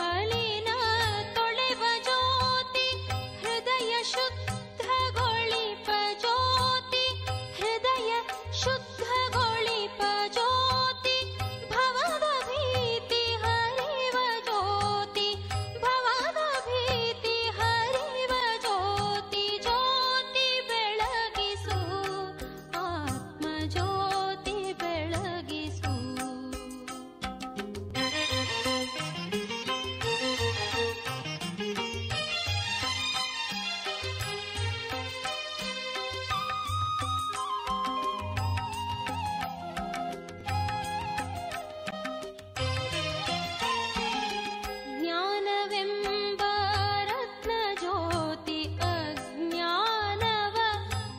ಮಲಿನ ತೊಳೆವ ಜ್ಯೋತಿ ಹೃದಯ ಶುದ್ಧಗೊಳಿಪ ಜ್ಯೋತಿ ಹೃದಯ ಶುದ್ಧಗೊಳಿಪ ಜ್ಯೋತಿ ಭವದ ಭೀತಿ ಹರಿವ ಜ್ಯೋತಿ ಭವದ ಭೀತಿ ಹರಿವ ಜ್ಯೋತಿ ಜ್ಯೋತಿ ಬೆಳಗಿಸು ಆತ್ಮ ಜ್ಯೋತಿ ಬೆಳಗಿಸು. ಜ್ಞಾನವೆಂಬ ರತ್ನ ಜ್ಯೋತಿ ಅಜ್ಞಾನವ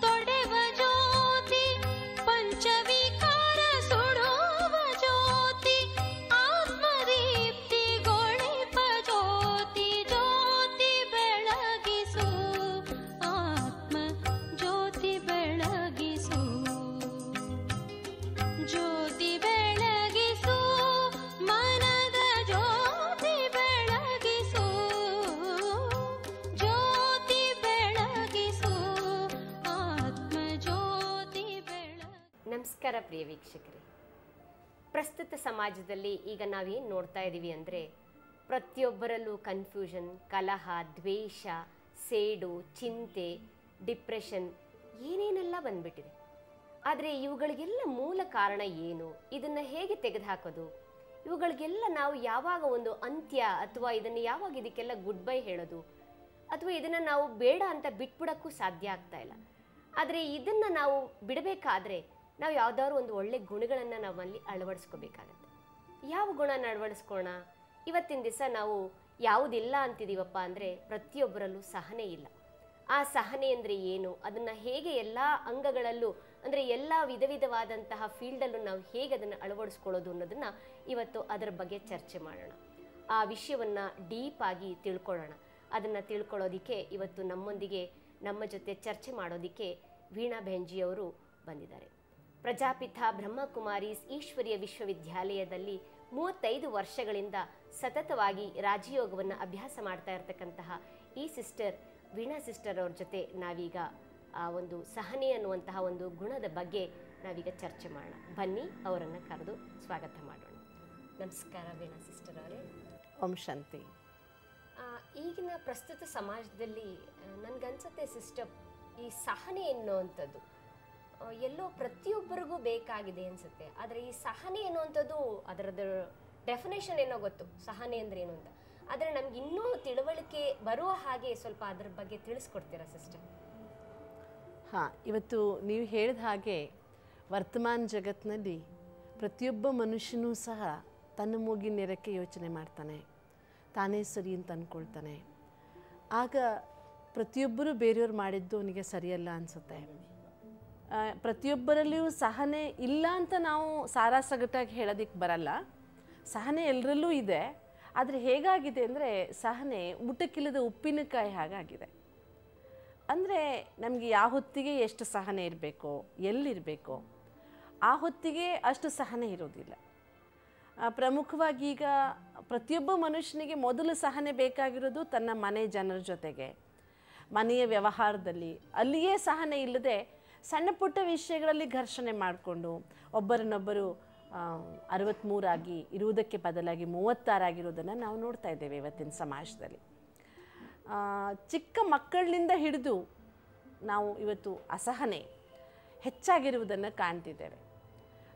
ತೊಡೆವ ಜ್ಯೋತಿ ಪಂಚವಿಕಾರ ಸುಡುವ ಜ್ಯೋತಿ ಆತ್ಮದೀಪ್ತಿಗೊಳಿಪ ಜ್ಯೋತಿ ಜ್ಯೋತಿ ಬೆಳಗಿಸು ಆತ್ಮ ಜ್ಯೋತಿ ಬೆಳಗಿಸು ಜ್ಯೋತಿ ಬೆಳಗಿಸು ಮನದ ಜ್ಯೋತಿ ಬೆಳಗಿಸು ಜ್ಯೋತಿ ಬೆಳಗಿಸು ಆತ್ಮ ಜ್ಯೋತಿ ಬೆಳಗಿಸು. ನಮಸ್ಕಾರ ಪ್ರಿಯ ವೀಕ್ಷಕರೇ, ಪ್ರಸ್ತುತ ಸಮಾಜದಲ್ಲಿ ಈಗ ನಾವೇನು ನೋಡ್ತಾ ಇದ್ದೀವಿ ಅಂದರೆ ಪ್ರತಿಯೊಬ್ಬರಲ್ಲೂ ಕನ್ಫ್ಯೂಷನ್, ಕಲಹ, ದ್ವೇಷ, ಸೇಡು, ಚಿಂತೆ, ಡಿಪ್ರೆಷನ್ ಏನೇನೆಲ್ಲ ಬಂದ್ಬಿಟ್ಟಿದೆ. ಆದರೆ ಇವುಗಳಿಗೆಲ್ಲ ಮೂಲ ಕಾರಣ ಏನು, ಇದನ್ನು ಹೇಗೆ ತೆಗೆದುಹಾಕೋದು, ಇವುಗಳಿಗೆಲ್ಲ ನಾವು ಯಾವಾಗ ಒಂದು ಅಂತ್ಯ ಅಥವಾ ಇದನ್ನು ಯಾವಾಗ ಇದಕ್ಕೆಲ್ಲ ಗುಡ್ ಬೈ ಹೇಳೋದು ಅಥವಾ ಇದನ್ನು ನಾವು ಬೇಡ ಅಂತ ಬಿಟ್ಬಿಡೋಕ್ಕೂ ಸಾಧ್ಯ ಆಗ್ತಾ ಇಲ್ಲ. ಆದರೆ ಇದನ್ನು ನಾವು ಬಿಡಬೇಕಾದ್ರೆ ನಾವು ಯಾವುದಾದ್ರು ಒಂದು ಒಳ್ಳೆ ಗುಣಗಳನ್ನು ನಮ್ಮಲ್ಲಿ ಅಳವಡಿಸ್ಕೋಬೇಕಾಗತ್ತೆ. ಯಾವ ಗುಣನ ಅಳವಡಿಸ್ಕೋಣ? ಇವತ್ತಿನ ದಿವಸ ನಾವು ಯಾವುದಿಲ್ಲ ಅಂತಿದ್ದೀವಪ್ಪ ಅಂದರೆ ಪ್ರತಿಯೊಬ್ಬರಲ್ಲೂ ಸಹನೆ ಇಲ್ಲ. ಆ ಸಹನೆ ಅಂದರೆ ಏನು, ಅದನ್ನು ಹೇಗೆ ಎಲ್ಲ ಅಂಗಗಳಲ್ಲೂ ಅಂದರೆ ಎಲ್ಲ ವಿಧವಾದಂತಹ ಫೀಲ್ಡಲ್ಲೂ ನಾವು ಹೇಗೆ ಅದನ್ನು ಅಳವಡಿಸ್ಕೊಳ್ಳೋದು ಅನ್ನೋದನ್ನು ಇವತ್ತು ಅದರ ಬಗ್ಗೆ ಚರ್ಚೆ ಮಾಡೋಣ. ಆ ವಿಷಯವನ್ನು ಡೀಪಾಗಿ ತಿಳ್ಕೊಳ್ಳೋಣ. ಅದನ್ನು ತಿಳ್ಕೊಳ್ಳೋದಕ್ಕೆ ಇವತ್ತು ನಮ್ಮೊಂದಿಗೆ ನಮ್ಮ ಜೊತೆ ಚರ್ಚೆ ಮಾಡೋದಕ್ಕೆ ವೀಣಾ ಬೆಂಜಿಯವರು ಬಂದಿದ್ದಾರೆ. ಪ್ರಜಾಪಿತ ಬ್ರಹ್ಮಕುಮಾರೀಸ್ ಈಶ್ವರೀಯ ವಿಶ್ವವಿದ್ಯಾಲಯದಲ್ಲಿ 35 ವರ್ಷಗಳಿಂದ ಸತತವಾಗಿ ರಾಜಯೋಗವನ್ನು ಅಭ್ಯಾಸ ಮಾಡ್ತಾ ಇರತಕ್ಕಂತಹ ಈ ಸಿಸ್ಟರ್ ವೀಣಾ ಸಿಸ್ಟರ್ ಅವ್ರ ಜೊತೆ ನಾವೀಗ ಆ ಒಂದು ಸಹನೆ ಅನ್ನುವಂತಹ ಒಂದು ಗುಣದ ಬಗ್ಗೆ ನಾವೀಗ ಚರ್ಚೆ ಮಾಡೋಣ. ಬನ್ನಿ ಅವರನ್ನು ಕರೆದು ಸ್ವಾಗತ ಮಾಡೋಣ. ನಮಸ್ಕಾರ ವೀಣಾ ಸಿಸ್ಟರ್ ಅವರೇ. ಓಂ ಶಾಂತಿ. ಈಗಿನ ಪ್ರಸ್ತುತ ಸಮಾಜದಲ್ಲಿ ನನಗನ್ಸುತ್ತೆ ಸಿಸ್ಟರ್, ಈ ಸಹನೆ ಎನ್ನುವಂಥದ್ದು ಎಲ್ಲೋ ಪ್ರತಿಯೊಬ್ಬರಿಗೂ ಬೇಕಾಗಿದೆ ಅನಿಸುತ್ತೆ. ಆದರೆ ಈ ಸಹನೆ ಎನ್ನುವಂಥದ್ದು ಅದರದ್ದು ಡೆಫಿನೇಷನ್ ಏನೋ ಗೊತ್ತು, ಸಹನೆ ಅಂದರೆ ಏನು ಅಂತ. ಆದರೆ ನಮ್ಗೆ ಇನ್ನೂ ತಿಳುವಳಿಕೆ ಬರುವ ಹಾಗೆ ಸ್ವಲ್ಪ ಅದರ ಬಗ್ಗೆ ತಿಳಿಸ್ಕೊಡ್ತೀರಾ ಸಿಸ್ಟರ್? ಹಾಂ, ಇವತ್ತು ನೀವು ಹೇಳಿದ ಹಾಗೆ ವರ್ತಮಾನ ಜಗತ್ತಿನಲ್ಲಿ ಪ್ರತಿಯೊಬ್ಬ ಮನುಷ್ಯನೂ ಸಹ ತನ್ನ ಮೂಗಿನ ನೆರಕ್ಕೆ ಯೋಚನೆ ಮಾಡ್ತಾನೆ, ತಾನೇ ಸರಿ ಅಂತ ಅಂದ್ಕೊಳ್ತಾನೆ. ಆಗ ಪ್ರತಿಯೊಬ್ಬರು ಬೇರೆಯವ್ರು ಮಾಡಿದ್ದು ಅವನಿಗೆ ಸರಿಯಲ್ಲ ಅನಿಸುತ್ತೆ. ಪ್ರತಿಯೊಬ್ಬರಲ್ಲಿಯೂ ಸಹನೆ ಇಲ್ಲ ಅಂತ ನಾವು ಸಾರಾಸಗಟಾಗಿ ಹೇಳೋದಕ್ಕೆ ಬರಲ್ಲ. ಸಹನೆ ಎಲ್ಲರಲ್ಲೂ ಇದೆ. ಆದರೆ ಹೇಗಾಗಿದೆ ಅಂದರೆ ಸಹನೆ ಊಟಕ್ಕಿಲ್ಲದ ಉಪ್ಪಿನಕಾಯಿ ಹಾಗಾಗಿದೆ. ಅಂದರೆ ನಮಗೆ ಯಾವ ಹೊತ್ತಿಗೆ ಎಷ್ಟು ಸಹನೆ ಇರಬೇಕೋ, ಎಲ್ಲಿರಬೇಕೋ ಆ ಹೊತ್ತಿಗೆ ಅಷ್ಟು ಸಹನೆ ಇರೋದಿಲ್ಲ. ಪ್ರಮುಖವಾಗಿ ಈಗ ಪ್ರತಿಯೊಬ್ಬ ಮನುಷ್ಯನಿಗೆ ಮೊದಲು ಸಹನೆ ಬೇಕಾಗಿರೋದು ತನ್ನ ಮನೆ ಜನರ ಜೊತೆಗೆ, ಮನೆಯ ವ್ಯವಹಾರದಲ್ಲಿ. ಅಲ್ಲಿಯೇ ಸಹನೆ ಇಲ್ಲದೆ ಸಣ್ಣ ಪುಟ್ಟ ವಿಷಯಗಳಲ್ಲಿ ಘರ್ಷಣೆ ಮಾಡಿಕೊಂಡು ಒಬ್ಬರನ್ನೊಬ್ಬರು 63 ಇರುವುದಕ್ಕೆ ಬದಲಾಗಿ 36 ನಾವು ನೋಡ್ತಾ ಇದ್ದೇವೆ ಇವತ್ತಿನ ಸಮಾಜದಲ್ಲಿ. ಚಿಕ್ಕ ಮಕ್ಕಳಿಂದ ಹಿಡಿದು ನಾವು ಇವತ್ತು ಅಸಹನೆ ಹೆಚ್ಚಾಗಿರುವುದನ್ನು ಕಾಣ್ತಿದ್ದೇವೆ.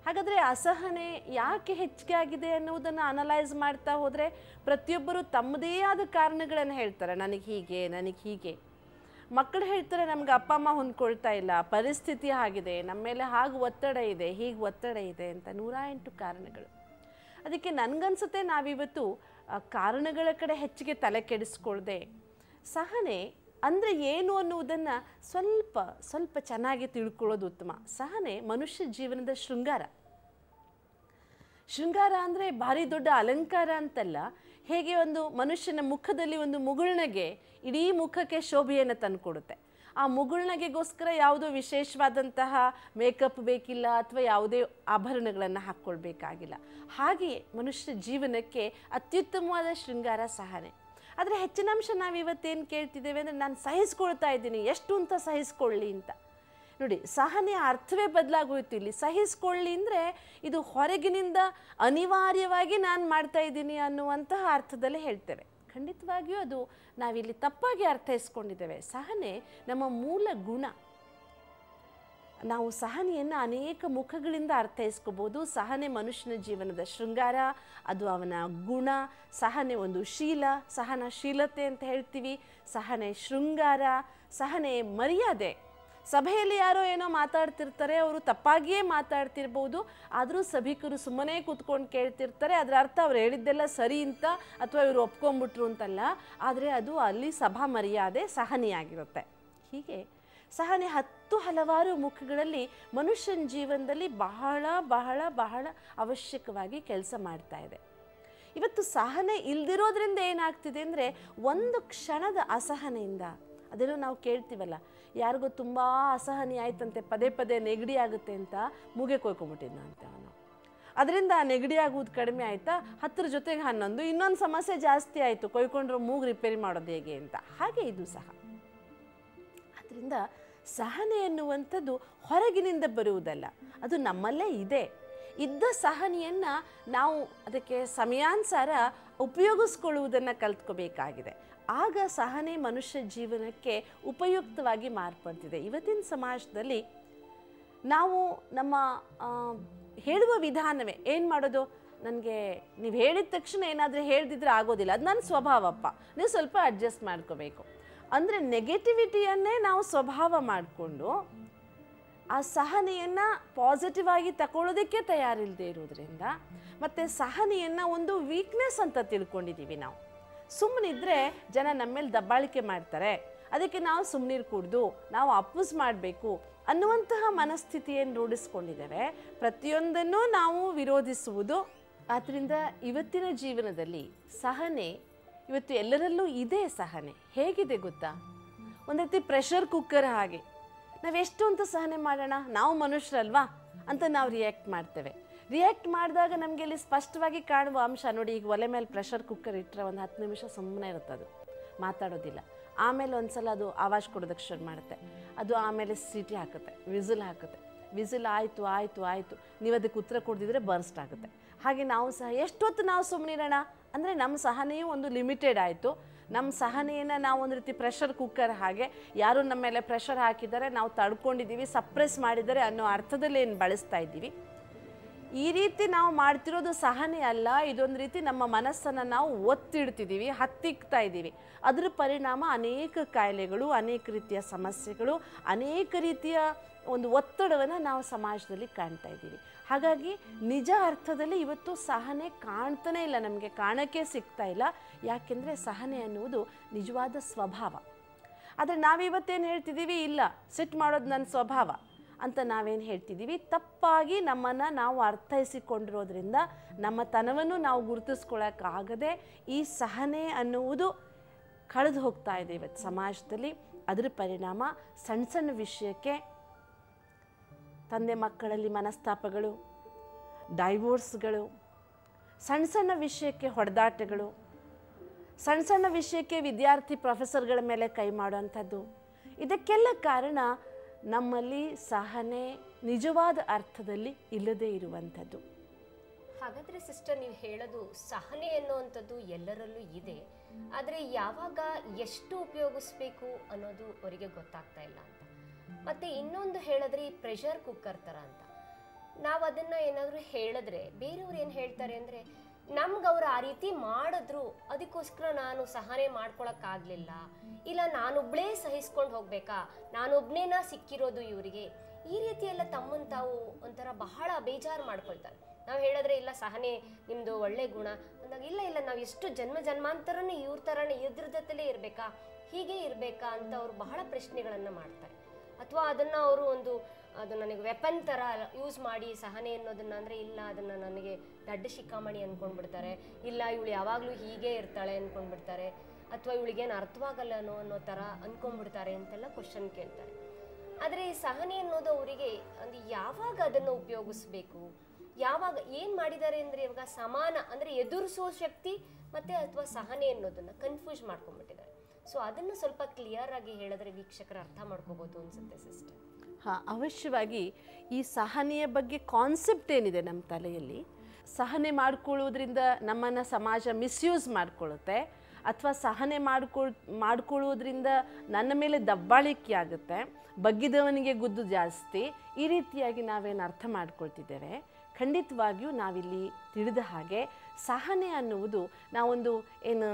ಹಾಗಾದರೆ ಅಸಹನೆ ಯಾಕೆ ಹೆಚ್ಚಿಗೆ ಆಗಿದೆ ಅನ್ನುವುದನ್ನು ಅನಲೈಸ್ ಮಾಡ್ತಾ ಹೋದರೆ ಪ್ರತಿಯೊಬ್ಬರು ತಮ್ಮದೇ ಆದ ಕಾರಣಗಳನ್ನು ಹೇಳ್ತಾರೆ. ನನಗೆ ಹೀಗೆ. ಮಕ್ಕಳು ಹೇಳ್ತಾರೆ, ನಮ್ಗೆ ಅಪ್ಪ ಅಮ್ಮ ಹೊಂದ್ಕೊಳ್ತಾ ಇಲ್ಲ, ಪರಿಸ್ಥಿತಿ ಆಗಿದೆ, ನಮ್ಮ ಮೇಲೆ ಹಾಗೆ ಒತ್ತಡ ಇದೆ, ಹೀಗೆ ಒತ್ತಡ ಇದೆ ಅಂತ 108 ಕಾರಣಗಳು. ಅದಕ್ಕೆ ನನಗನ್ಸುತ್ತೆ ನಾವಿವತ್ತು ಕಾರಣಗಳ ಕಡೆ ಹೆಚ್ಚಿಗೆ ತಲೆ ಕೆಡಿಸ್ಕೊಳ್ದೆ ಸಹನೆ ಅಂದರೆ ಏನು ಅನ್ನುವುದನ್ನು ಸ್ವಲ್ಪ ಚೆನ್ನಾಗಿ ತಿಳ್ಕೊಳ್ಳೋದು ಉತ್ತಮ. ಸಹನೆ ಮನುಷ್ಯ ಜೀವನದ ಶೃಂಗಾರ. ಶೃಂಗಾರ ಅಂದರೆ ಭಾರಿ ದೊಡ್ಡ ಅಲಂಕಾರ ಅಂತಲ್ಲ. ಹೇಗೆ ಒಂದು ಮನುಷ್ಯನ ಮುಖದಲ್ಲಿ ಒಂದು ಮುಗುಳ್ನಗೆ ಇಡೀ ಮುಖಕ್ಕೆ ಶೋಭೆಯನ್ನು ತಂದುಕೊಡುತ್ತೆ, ಆ ಮುಗುಳ್ನಗೆಗೋಸ್ಕರ ಯಾವುದೋ ವಿಶೇಷವಾದಂತಹ ಮೇಕಪ್ ಬೇಕಿಲ್ಲ ಅಥವಾ ಯಾವುದೇ ಆಭರಣಗಳನ್ನು ಹಾಕ್ಕೊಳ್ಬೇಕಾಗಿಲ್ಲ. ಹಾಗೆಯೇ ಮನುಷ್ಯ ಜೀವನಕ್ಕೆ ಅತ್ಯುತ್ತಮವಾದ ಶೃಂಗಾರ ಸಹನೆ. ಆದರೆ ಹೆಚ್ಚಿನ ಅಂಶ ನಾವು ಇವತ್ತೇನು ಕೇಳ್ತಿದ್ದೇವೆ ಅಂದರೆ ನಾನು ಸಹಿಸ್ಕೊಳ್ತಾ ಇದ್ದೀನಿ, ಎಷ್ಟು ಅಂತ ಸಹಿಸ್ಕೊಳ್ಳಿ ಅಂತ. ನೋಡಿ, ಸಹನೆಯ ಅರ್ಥವೇ ಬದಲಾಗೋಯ್ತು. ಇಲ್ಲಿ ಸಹಿಸ್ಕೊಳ್ಳಿ ಅಂದರೆ ಇದು ಹೊರಗಿನಿಂದ ಅನಿವಾರ್ಯವಾಗಿ ನಾನು ಮಾಡ್ತಾ ಇದ್ದೀನಿ ಅನ್ನುವಂತಹ ಅರ್ಥದಲ್ಲೇ ಹೇಳ್ತೇವೆ. ಖಂಡಿತವಾಗಿಯೂ ಅದು ನಾವಿಲ್ಲಿ ತಪ್ಪಾಗಿ ಅರ್ಥೈಸ್ಕೊಂಡಿದ್ದೇವೆ. ಸಹನೆ ನಮ್ಮ ಮೂಲ ಗುಣ. ನಾವು ಸಹನೆಯನ್ನು ಅನೇಕ ಮುಖಗಳಿಂದ ಅರ್ಥೈಸ್ಕೋಬೋದು. ಸಹನೆ ಮನುಷ್ಯನ ಜೀವನದ ಶೃಂಗಾರ, ಅದು ಅವನ ಗುಣ. ಸಹನೆ ಒಂದು ಶೀಲ, ಸಹನಶೀಲತೆ ಅಂತ ಹೇಳ್ತೀವಿ. ಸಹನೆ ಶೃಂಗಾರ, ಸಹನೆ ಮರ್ಯಾದೆ. ಸಭೆಯಲ್ಲಿ ಯಾರೋ ಏನೋ ಮಾತಾಡ್ತಿರ್ತಾರೆ, ಅವರು ತಪ್ಪಾಗಿಯೇ ಮಾತಾಡ್ತಿರ್ಬೋದು, ಆದರೂ ಸಭಿಕರು ಸುಮ್ಮನೆ ಕೂತ್ಕೊಂಡು ಕೇಳ್ತಿರ್ತಾರೆ. ಅದರ ಅರ್ಥ ಅವ್ರು ಹೇಳಿದ್ದೆಲ್ಲ ಸರಿ ಅಂತ ಅಥವಾ ಇವರು ಒಪ್ಕೊಂಡ್ಬಿಟ್ರು ಅಂತಲ್ಲ, ಆದರೆ ಅದು ಅಲ್ಲಿ ಸಭಾ ಮರ್ಯಾದೆ ಸಹನೆಯಾಗಿರುತ್ತೆ. ಹೀಗೆ ಸಹನೆ ಹಲವಾರು ಮುಖಗಳಲ್ಲಿ ಮನುಷ್ಯನ ಜೀವನದಲ್ಲಿ ಬಹಳ ಬಹಳ ಬಹಳ ಅವಶ್ಯಕವಾಗಿ ಕೆಲಸ ಮಾಡ್ತಾ ಇದೆ. ಇವತ್ತು ಸಹನೆ ಇಲ್ದಿರೋದ್ರಿಂದ ಏನಾಗ್ತಿದೆ ಅಂದರೆ, ಒಂದು ಕ್ಷಣದ ಅಸಹನೆಯಿಂದ, ಅದೇನೋ ನಾವು ಕೇಳ್ತೀವಲ್ಲ, ಯಾರಿಗೋ ತುಂಬ ಅಸಹನೆ ಆಯ್ತಂತೆ, ಪದೇ ಪದೇ ನೆಗಡಿ ಆಗುತ್ತೆ ಅಂತ ಮೂಗೆ ಕೊಯ್ಕೊಂಬಿಟ್ಟಿದ್ನ ಅಂತ ಅವನು. ಅದರಿಂದ ನೆಗಡಿ ಆಗುವುದು ಕಡಿಮೆ ಆಯಿತಾ, 10 ಜೊತೆಗೆ 11, ಇನ್ನೊಂದು ಸಮಸ್ಯೆ ಜಾಸ್ತಿ ಆಯಿತು, ಕೊಯ್ಕೊಂಡ್ರೆ ಮೂಗು ರಿಪೇರಿ ಮಾಡೋದು ಹೇಗೆ ಅಂತ. ಹಾಗೆ ಇದು ಸಹ. ಅದರಿಂದ ಸಹನೆ ಎನ್ನುವಂಥದ್ದು ಹೊರಗಿನಿಂದ ಬರುವುದಲ್ಲ, ಅದು ನಮ್ಮಲ್ಲೇ ಇದೆ. ಇದ್ದ ಸಹನೆಯನ್ನು ನಾವು ಅದಕ್ಕೆ ಸಮಯಾನುಸಾರ ಉಪಯೋಗಿಸ್ಕೊಳ್ಳುವುದನ್ನು ಕಲ್ತ್ಕೋಬೇಕಾಗಿದೆ. ಆಗ ಸಹನೆ ಮನುಷ್ಯ ಜೀವನಕ್ಕೆ ಉಪಯುಕ್ತವಾಗಿ ಮಾರ್ಪಡ್ತಿದೆ. ಇವತ್ತಿನ ಸಮಾಜದಲ್ಲಿ ನಾವು ನಮ್ಮ ಹೇಳುವ ವಿಧಾನವೇ ಏನು ಮಾಡೋದು, ನನಗೆ ನೀವು ಹೇಳಿದ ತಕ್ಷಣ ಏನಾದರೂ ಹೇಳ್ದಿದ್ರೆ ಆಗೋದಿಲ್ಲ, ಅದು ನನ್ನ ಸ್ವಭಾವಪ್ಪ, ನೀವು ಸ್ವಲ್ಪ ಅಡ್ಜಸ್ಟ್ ಮಾಡ್ಕೋಬೇಕು ಅಂದರೆ ನೆಗೆಟಿವಿಟಿಯನ್ನೇ ನಾವು ಸ್ವಭಾವ ಮಾಡಿಕೊಂಡು ಆ ಸಹನೆಯನ್ನು ಪಾಸಿಟಿವ್ ಆಗಿ ತಗೊಳ್ಳೋದಕ್ಕೆ ತಯಾರಿಲ್ಲದೆ ಇರೋದ್ರಿಂದ, ಮತ್ತು ಸಹನೆಯನ್ನು ಒಂದು ವೀಕ್ನೆಸ್ ಅಂತ ತಿಳ್ಕೊಂಡಿದ್ದೀವಿ ನಾವು. ಸುಮ್ಮನಿದ್ರೆ ಜನ ನಮ್ಮ ಮೇಲೆ ದಬ್ಬಾಳಿಕೆ ಮಾಡ್ತಾರೆ, ಅದಕ್ಕೆ ನಾವು ಸುಮ್ಮನಿರು ಕೂಡ್ದು ನಾವು ಅಪ್ಪುಸ್ ಮಾಡಬೇಕು ಅನ್ನುವಂತಹ ಮನಸ್ಥಿತಿಯನ್ನು ರೂಢಿಸ್ಕೊಂಡಿದ್ದೇವೆ. ಪ್ರತಿಯೊಂದನ್ನು ನಾವು ವಿರೋಧಿಸುವುದು. ಆದ್ದರಿಂದ ಇವತ್ತಿನ ಜೀವನದಲ್ಲಿ ಸಹನೆ ಇವತ್ತು ಎಲ್ಲರಲ್ಲೂ ಇದೆ. ಸಹನೆ ಹೇಗಿದೆ ಗೊತ್ತಾ, ಒಂದು ರೀತಿ ಪ್ರೆಷರ್ ಕುಕ್ಕರ್ ಹಾಗೆ. ನಾವೆಷ್ಟು ಅಂತ ಸಹನೆ ಮಾಡೋಣ, ನಾವು ಮನುಷ್ಯರಲ್ವಾ ಅಂತ ನಾವು ರಿಯಾಕ್ಟ್ ಮಾಡ್ತೇವೆ. ರಿಯಾಕ್ಟ್ ಮಾಡಿದಾಗ ನಮಗೆ ಇಲ್ಲಿ ಸ್ಪಷ್ಟವಾಗಿ ಕಾಣುವ ಅಂಶ ನೋಡಿ, ಈಗ ಒಲೆ ಮೇಲೆ ಪ್ರೆಷರ್ ಕುಕ್ಕರ್ ಇಟ್ಟರೆ ಒಂದು 10 ನಿಮಿಷ ಸುಮ್ಮನೆ ಇರುತ್ತೆ, ಅದು ಮಾತಾಡೋದಿಲ್ಲ. ಆಮೇಲೆ ಒಂದು ಸಲ ಅದು ಆವಾಜ್ ಕೊಡೋದಕ್ಕೆ ಶುರು ಮಾಡುತ್ತೆ, ಅದು ಆಮೇಲೆ ಸೀಟಿ ಹಾಕುತ್ತೆ, ವಿಸಿಲ್ ಹಾಕುತ್ತೆ. ವಿಸಿಲ್ ಆಯಿತು ಆಯಿತು ಆಯಿತು, ನೀವು ಅದಕ್ಕೆ ಉತ್ತರ ಕೊಡ್ದಿದ್ರೆ ಬರ್ಸ್ಟ್ ಆಗುತ್ತೆ. ಹಾಗೆ ನಾವು ಸಹ ಎಷ್ಟೊತ್ತು ನಾವು ಸುಮ್ಮನಿರೋಣ ಅಂದರೆ ನಮ್ಮ ಸಹನೆಯೂ ಒಂದು ಲಿಮಿಟೆಡ್ ಆಯಿತು. ನಮ್ಮ ಸಹನೆಯನ್ನು ನಾವು ಒಂದು ರೀತಿ ಪ್ರೆಷರ್ ಕುಕ್ಕರ್ ಹಾಗೆ, ಯಾರು ನಮ್ಮ ಮೇಲೆ ಪ್ರೆಷರ್ ಹಾಕಿದ್ದಾರೆ, ನಾವು ತಡ್ಕೊಂಡಿದ್ದೀವಿ, ಸಪ್ರೆಸ್ ಮಾಡಿದ್ದಾರೆ ಅನ್ನೋ ಅರ್ಥದಲ್ಲಿ ಏನು ಬಳಸ್ತಾ ಇದ್ದೀವಿ. ಈ ರೀತಿ ನಾವು ಮಾಡ್ತಿರೋದು ಸಹನೆ ಅಲ್ಲ, ಇದೊಂದು ರೀತಿ ನಮ್ಮ ಮನಸ್ಸನ್ನು ನಾವು ಒತ್ತಿಡ್ತಿದ್ದೀವಿ, ಹತ್ತಿಕ್ತಾ ಇದ್ದೀವಿ. ಅದರ ಪರಿಣಾಮ ಅನೇಕ ಕಾಯಿಲೆಗಳು, ಅನೇಕ ರೀತಿಯ ಸಮಸ್ಯೆಗಳು, ಅನೇಕ ರೀತಿಯ ಒಂದು ಒತ್ತಡವನ್ನು ನಾವು ಸಮಾಜದಲ್ಲಿ ಕಾಣ್ತಾ ಇದ್ದೀವಿ. ಹಾಗಾಗಿ ನಿಜ ಅರ್ಥದಲ್ಲಿ ಇವತ್ತು ಸಹನೆ ಕಾಣ್ತಾನೇ ಇಲ್ಲ, ನಮಗೆ ಕಾಣೋಕ್ಕೆ ಸಿಗ್ತಾ ಇಲ್ಲ. ಯಾಕೆಂದರೆ ಸಹನೆ ಅನ್ನುವುದು ನಿಜವಾದ ಸ್ವಭಾವ. ಆದರೆ ನಾವಿವತ್ತೇನು ಹೇಳ್ತಿದ್ದೀವಿ, ಇಲ್ಲ ಸಿಟ್ಟು ಮಾಡೋದು ನನ್ನ ಸ್ವಭಾವ ಅಂತ ನಾವೇನು ಹೇಳ್ತಿದ್ದೀವಿ, ತಪ್ಪಾಗಿ ನಮ್ಮನ್ನು ನಾವು ಅರ್ಥೈಸಿಕೊಂಡಿರೋದ್ರಿಂದ ನಮ್ಮ ತನವನ್ನು ನಾವು ಗುರುತಿಸ್ಕೊಳ್ಳೋಕ್ಕಾಗದೆ ಈ ಸಹನೆ ಅನ್ನುವುದು ಕಳೆದು ಹೋಗ್ತಾ ಇದೆ ಇವತ್ತು ಸಮಾಜದಲ್ಲಿ. ಅದರ ಪರಿಣಾಮ ಸಣ್ಣ ಸಣ್ಣ ವಿಷಯಕ್ಕೆ ತಂದೆ ಮಕ್ಕಳಲ್ಲಿ ಮನಸ್ತಾಪಗಳು, ಡೈವೋರ್ಸ್ಗಳು, ಸಣ್ಣ ಸಣ್ಣ ವಿಷಯಕ್ಕೆ ಹೊಡೆದಾಟಗಳು, ಸಣ್ಣ ಸಣ್ಣ ವಿಷಯಕ್ಕೆ ವಿದ್ಯಾರ್ಥಿ ಪ್ರೊಫೆಸರ್ಗಳ ಮೇಲೆ ಕೈ ಮಾಡುವಂಥದ್ದು. ಇದಕ್ಕೆಲ್ಲ ಕಾರಣ ನಮ್ಮಲ್ಲಿ ಸಹನೆ ನಿಜವಾದ ಅರ್ಥದಲ್ಲಿ ಇಲ್ಲದೇ ಇರುವಂಥದ್ದು. ಹಾಗಾದರೆ ಸಿಸ್ಟರ್, ನೀವು ಹೇಳೋದು ಸಹನೆ ಎನ್ನುವಂಥದ್ದು ಎಲ್ಲರಲ್ಲೂ ಇದೆ, ಆದರೆ ಯಾವಾಗ ಎಷ್ಟು ಉಪಯೋಗಿಸ್ಬೇಕು ಅನ್ನೋದು ಅವರಿಗೆ ಗೊತ್ತಾಗ್ತಾ ಇಲ್ಲ ಅಂತ. ಮತ್ತು ಇನ್ನೊಂದು ಹೇಳಿದ್ರೆ ಈ ಪ್ರೆಷರ್ ಕುಕ್ಕರ್ ಥರ ಅಂತ, ನಾವು ಅದನ್ನು ಏನಾದರೂ ಹೇಳಿದ್ರೆ ಬೇರೆಯವ್ರು ಏನು ಹೇಳ್ತಾರೆ ಅಂದರೆ, ನಮ್ಗೆ ಅವ್ರು ಆ ರೀತಿ ಮಾಡಿದ್ರು ಅದಕ್ಕೋಸ್ಕರ ನಾನು ಸಹನೆ ಮಾಡ್ಕೊಳಕ್ಕಾಗಲಿಲ್ಲ, ಇಲ್ಲ ನಾನೊಬ್ಬಳೇ ಸಹಿಸ್ಕೊಂಡು ಹೋಗ್ಬೇಕಾ, ನಾನೊಬ್ಬನೇನ ಸಿಕ್ಕಿರೋದು ಇವರಿಗೆ, ಈ ರೀತಿ ಎಲ್ಲ ತಮ್ಮನ್ನು ತಾವು ಒಂಥರ ಬಹಳ ಬೇಜಾರು ಮಾಡ್ಕೊಳ್ತಾರೆ. ನಾವು ಹೇಳಿದ್ರೆ ಇಲ್ಲ ಸಹನೆ ನಿಮ್ಮದು ಒಳ್ಳೆ ಗುಣ ಅಂದಾಗ, ಇಲ್ಲ ಇಲ್ಲ ನಾವು ಎಷ್ಟು ಜನ್ಮ ಜನ್ಮಾಂತರನೇ ಇವ್ರ ಥರನೇ ಇದ್ರ ಜೊತೆಲೇ ಇರಬೇಕಾ, ಹೀಗೆ ಇರಬೇಕಾ ಅಂತ ಅವರು ಬಹಳ ಪ್ರಶ್ನೆಗಳನ್ನು ಮಾಡ್ತಾರೆ. ಅಥವಾ ಅದನ್ನು ಅವರು ಅದು ನನಗೆ ವೆಪನ್ ಥರ ಯೂಸ್ ಮಾಡಿ ಸಹನೆ ಅನ್ನೋದನ್ನು ಅಂದರೆ, ಇಲ್ಲ ಅದನ್ನು ನನಗೆ ದಡ್ಡ ಶಿಖಾಮಣಿ ಅಂದ್ಕೊಂಡ್ಬಿಡ್ತಾರೆ, ಇಲ್ಲ ಇವಳು ಯಾವಾಗಲೂ ಹೀಗೆ ಇರ್ತಾಳೆ ಅಂದ್ಕೊಂಡ್ಬಿಡ್ತಾರೆ. ಅಥವಾ ಇವಳಿಗೇನು ಅರ್ಥವಾಗಲ್ಲನೋ ಅನ್ನೋ ಥರ ಅಂದ್ಕೊಂಡ್ಬಿಡ್ತಾರೆ ಅಂತೆಲ್ಲ ಕ್ವಶನ್ ಕೇಳ್ತಾರೆ. ಆದರೆ ಈ ಸಹನೆ ಅನ್ನೋದು ಅವರಿಗೆ ಅಂದರೆ ಯಾವಾಗ ಅದನ್ನು ಉಪಯೋಗಿಸ್ಬೇಕು, ಯಾವಾಗ ಏನು ಮಾಡಿದ್ದಾರೆ ಅಂದರೆ ಇವಾಗ ಸಮಾನ ಅಂದರೆ ಎದುರಿಸೋ ಶಕ್ತಿ ಮತ್ತು ಅಥವಾ ಸಹನೆ ಅನ್ನೋದನ್ನು ಕನ್ಫ್ಯೂಸ್ ಮಾಡ್ಕೊಂಡ್ಬಿಟ್ಟಿದ್ದಾರೆ. ಸೊ ಅದನ್ನು ಸ್ವಲ್ಪ ಕ್ಲಿಯರ್ ಆಗಿ ಹೇಳಿದ್ರೆ ವೀಕ್ಷಕರು ಅರ್ಥ ಮಾಡ್ಕೋಬೋದು ಅನ್ಸುತ್ತೆ ಸಿಸ್ಟರ್. ಹಾಂ, ಅವಶ್ಯವಾಗಿ ಈ ಸಹನೆಯ ಬಗ್ಗೆ ಕಾನ್ಸೆಪ್ಟ್ ಏನಿದೆ ನಮ್ಮ ತಲೆಯಲ್ಲಿ, ಸಹನೆ ಮಾಡ್ಕೊಳ್ಳೋದ್ರಿಂದ ನಮ್ಮನ್ನು ಸಮಾಜ ಮಿಸ್ಯೂಸ್ ಮಾಡ್ಕೊಳ್ಳುತ್ತೆ ಅಥವಾ ಸಹನೆ ಮಾಡ್ಕೊಳ್ಳೋದ್ರಿಂದ ನನ್ನ ಮೇಲೆ ದಬ್ಬಾಳಿಕೆ ಆಗುತ್ತೆ, ಬಗ್ಗಿದವನಿಗೆ ಗುದ್ದು ಜಾಸ್ತಿ, ಈ ರೀತಿಯಾಗಿ ನಾವೇನು ಅರ್ಥ ಮಾಡ್ಕೊಳ್ತಿದ್ದೇವೆ. ಖಂಡಿತವಾಗಿಯೂ ನಾವಿಲ್ಲಿ ತಿಳಿದ ಹಾಗೆ ಸಹನೆ ಅನ್ನುವುದು ನಾವೊಂದು ಏನು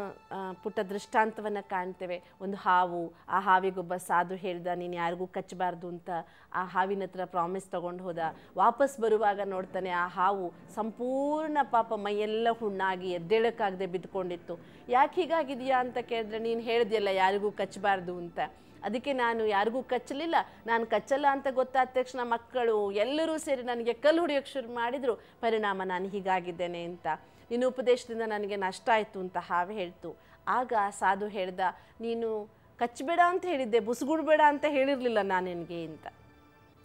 ಪುಟ್ಟ ದೃಷ್ಟಾಂತವನ್ನು ಕಾಣ್ತೇವೆ. ಒಂದು ಹಾವು, ಆ ಹಾವಿಗೊಬ್ಬ ಸಾಧು ಹೇಳ್ದ ನೀನು ಯಾರಿಗೂ ಕಚ್ಚಬಾರ್ದು ಅಂತ. ಆ ಹಾವಿನ ಹತ್ರ ಪ್ರಾಮಿಸ್ ತೊಗೊಂಡು ಹೋದ. ವಾಪಸ್ ಬರುವಾಗ ನೋಡ್ತಾನೆ ಆ ಹಾವು ಸಂಪೂರ್ಣ ಪಾಪ ಮೈಯೆಲ್ಲ ಹುಣ್ಣಾಗಿ ಎದ್ದೇಳಕ್ಕಾಗದೆ ಬಿದ್ದುಕೊಂಡಿತ್ತು. ಯಾಕೆ ಹೀಗಾಗಿದೆಯಾ ಅಂತ ಕೇಳಿದ್ರೆ ನೀನು ಹೇಳಿದೆಯಲ್ಲ ಯಾರಿಗೂ ಕಚ್ಚಬಾರ್ದು ಅಂತ, ಅದಕ್ಕೆ ನಾನು ಯಾರಿಗೂ ಕಚ್ಚಲಿಲ್ಲ. ನಾನು ಕಚ್ಚಲ್ಲ ಅಂತ ಗೊತ್ತಾದ ತಕ್ಷಣ ಮಕ್ಕಳು ಎಲ್ಲರೂ ಸೇರಿ ನನಗೆ ಕಲ್ಲು ಹೊಡೆಯೋಕ್ಕೆ ಶುರು ಮಾಡಿದರು. ಪರಿಣಾಮ ನಾನು ಹೀಗಾಗಿದ್ದೇನೆ ಅಂತ. ನಿನ್ನ ಉಪದೇಶದಿಂದ ನನಗೆ ನಷ್ಟ ಆಯಿತು ಅಂತ ಹಾವು ಹೇಳ್ತು. ಆಗ ಸಾಧು ಹೇಳ್ದ, ನೀನು ಕಚ್ಚಬೇಡ ಅಂತ ಹೇಳಿದ್ದೆ, ಬುಸುಗುಡ್ಬೇಡ ಅಂತ ಹೇಳಿರಲಿಲ್ಲ ನಾನು ನಿನಗೆ ಅಂತ.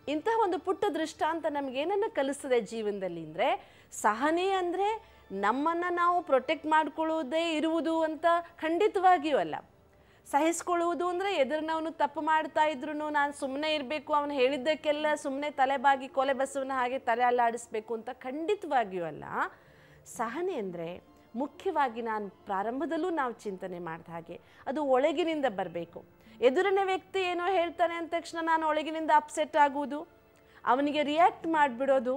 ಇಂತಹ ಒಂದು ಪುಟ್ಟ ದೃಷ್ಟಾಂತ ನಮಗೇನನ್ನು ಕಲಿಸ್ತದೆ ಜೀವನದಲ್ಲಿ ಅಂದರೆ, ಸಹನೆ ಅಂದರೆ ನಮ್ಮನ್ನು ನಾವು ಪ್ರೊಟೆಕ್ಟ್ ಮಾಡ್ಕೊಳ್ಳೋದೇ ಇರುವುದು ಅಂತ ಖಂಡಿತವಾಗಿಯೂ ಅಲ್ಲ. ಸಹಿಸ್ಕೊಳ್ಳುವುದು ಅಂದರೆ ಎದುರಿನವನು ತಪ್ಪು ಮಾಡ್ತಾ ಇದ್ರು ನಾನು ಸುಮ್ಮನೆ ಇರಬೇಕು, ಅವನು ಹೇಳಿದ್ದಕ್ಕೆಲ್ಲ ಸುಮ್ಮನೆ ತಲೆಬಾಗಿ ಕೊಲೆ ಬಸವನ ಹಾಗೆ ತಲೆ ಅಲ್ಲಾಡಿಸ್ಬೇಕು ಅಂತ ಖಂಡಿತವಾಗಿಯೂ ಅಲ್ಲ. ಸಹನೆ ಅಂದರೆ ಮುಖ್ಯವಾಗಿ ನಾನು ಪ್ರಾರಂಭದಲ್ಲೂ ನಾವು ಚಿಂತನೆ ಮಾಡಿದ ಹಾಗೆ ಅದು ಒಳಗಿನಿಂದ ಬರಬೇಕು. ಎದುರಿನ ವ್ಯಕ್ತಿ ಏನೋ ಹೇಳ್ತಾನೆ ಅಂದ ತಕ್ಷಣ ನಾನು ಒಳಗಿನಿಂದ ಅಪ್ಸೆಟ್ ಆಗುವುದು, ಅವನಿಗೆ ರಿಯಾಕ್ಟ್ ಮಾಡಿಬಿಡೋದು,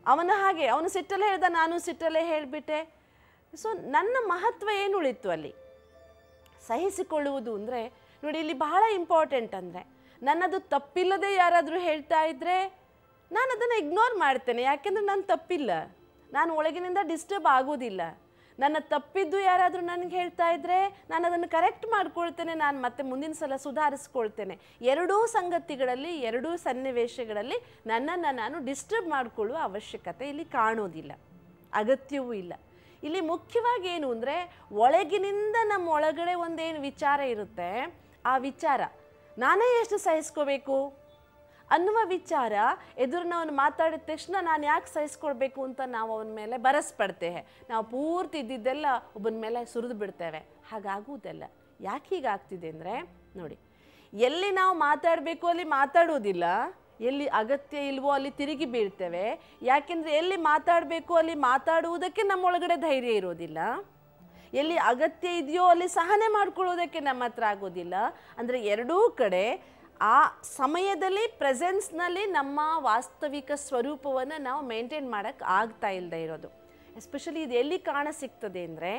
ಅವನು ಸಿಟ್ಟಲ್ಲೇ ಹೇಳ್ದ ನಾನು ಸಿಟ್ಟಲ್ಲೇ ಹೇಳಿಬಿಟ್ಟೆ. ಸೊ ನನ್ನ ಮಹತ್ವ ಏನು ಉಳಿತು ಅಲ್ಲಿ? ಸಹಿಸಿಕೊಳ್ಳುವುದು ಅಂದರೆ ನೋಡಿ ಇಲ್ಲಿ ಬಹಳ ಇಂಪಾರ್ಟೆಂಟ್. ಅಂದರೆ ನನ್ನದು ತಪ್ಪಿಲ್ಲದೆ ಯಾರಾದರೂ ಹೇಳ್ತಾ ಇದ್ದರೆ ನಾನು ಅದನ್ನು ಇಗ್ನೋರ್ ಮಾಡ್ತೇನೆ, ಯಾಕೆಂದರೆ ನನ್ನ ತಪ್ಪಿಲ್ಲ, ನಾನು ಒಳಗಿನಿಂದ ಡಿಸ್ಟರ್ಬ್ ಆಗೋದಿಲ್ಲ. ನನ್ನ ತಪ್ಪಿದ್ದು ಯಾರಾದರೂ ನನಗೆ ಹೇಳ್ತಾ ಇದ್ದರೆ ನಾನು ಅದನ್ನು ಕರೆಕ್ಟ್ ಮಾಡ್ಕೊಳ್ತೇನೆ, ನಾನು ಮತ್ತೆ ಮುಂದಿನ ಸಲ ಸುಧಾರಿಸ್ಕೊಳ್ತೇನೆ. ಎರಡೂ ಸಂಗತಿಗಳಲ್ಲಿ, ಎರಡೂ ಸನ್ನಿವೇಶಗಳಲ್ಲಿ ನನ್ನನ್ನು ನಾನು ಡಿಸ್ಟರ್ಬ್ ಮಾಡಿಕೊಳ್ಳುವ ಅವಶ್ಯಕತೆ ಇಲ್ಲಿ ಕಾಣೋದಿಲ್ಲ, ಅಗತ್ಯವೂ ಇಲ್ಲ. ಇಲ್ಲಿ ಮುಖ್ಯವಾಗಿ ಏನು ಅಂದರೆ ಒಳಗಿನಿಂದ ನಮ್ಮ ಒಳಗಡೆ ಒಂದೇನು ವಿಚಾರ ಇರುತ್ತೆ, ಆ ವಿಚಾರ ನಾನೇ ಎಷ್ಟು ಸಹಿಸ್ಕೋಬೇಕು ಅನ್ನುವ ವಿಚಾರ ಎದುರಿನವನು ಮಾತಾಡಿದ ತಕ್ಷಣ ನಾನು ಯಾಕೆ ಸಹಿಸ್ಕೊಳ್ಬೇಕು ಅಂತ ನಾವು ಅವನ ಮೇಲೆ ಬರಸ್ಪಡ್ತೇವೆ. ನಾವು ಪೂರ್ತಿ ಇದ್ದಿದ್ದೆಲ್ಲ ಒಬ್ಬನ ಮೇಲೆ ಸುರಿದು ಬಿಡ್ತೇವೆ. ಹಾಗಾಗುವುದಲ್ಲ. ಯಾಕೆ ಹೀಗಾಗ್ತಿದೆ ಅಂದರೆ ನೋಡಿ, ಎಲ್ಲಿ ನಾವು ಮಾತಾಡಬೇಕು ಅಲ್ಲಿ ಮಾತಾಡೋದಿಲ್ಲ, ಎಲ್ಲಿ ಅಗತ್ಯ ಇಲ್ವೋ ಅಲ್ಲಿ ತಿರುಗಿ ಬೀಳ್ತೇವೆ. ಯಾಕೆಂದರೆ ಎಲ್ಲಿ ಮಾತಾಡಬೇಕು ಅಲ್ಲಿ ಮಾತಾಡುವುದಕ್ಕೆ ನಮ್ಮೊಳಗಡೆ ಧೈರ್ಯ ಇರೋದಿಲ್ಲ, ಎಲ್ಲಿ ಅಗತ್ಯ ಇದೆಯೋ ಅಲ್ಲಿ ಸಹನೆ ಮಾಡ್ಕೊಳ್ಳೋದಕ್ಕೆ ನಮ್ಮ ಹತ್ರ ಆಗೋದಿಲ್ಲ. ಅಂದರೆ ಎರಡೂ ಕಡೆ ಆ ಸಮಯದಲ್ಲಿ ಪ್ರೆಸೆನ್ಸ್ನಲ್ಲಿ ನಮ್ಮ ವಾಸ್ತವಿಕ ಸ್ವರೂಪವನ್ನು ನಾವು ಮೇಂಟೈನ್ ಮಾಡೋಕ್ಕೆ ಆಗ್ತಾ ಇಲ್ಲದೆ ಇರೋದು. ಎಸ್ಪೆಷಲಿ ಇದು ಎಲ್ಲಿ ಕಾಣ ಸಿಗ್ತದೆ ಅಂದರೆ,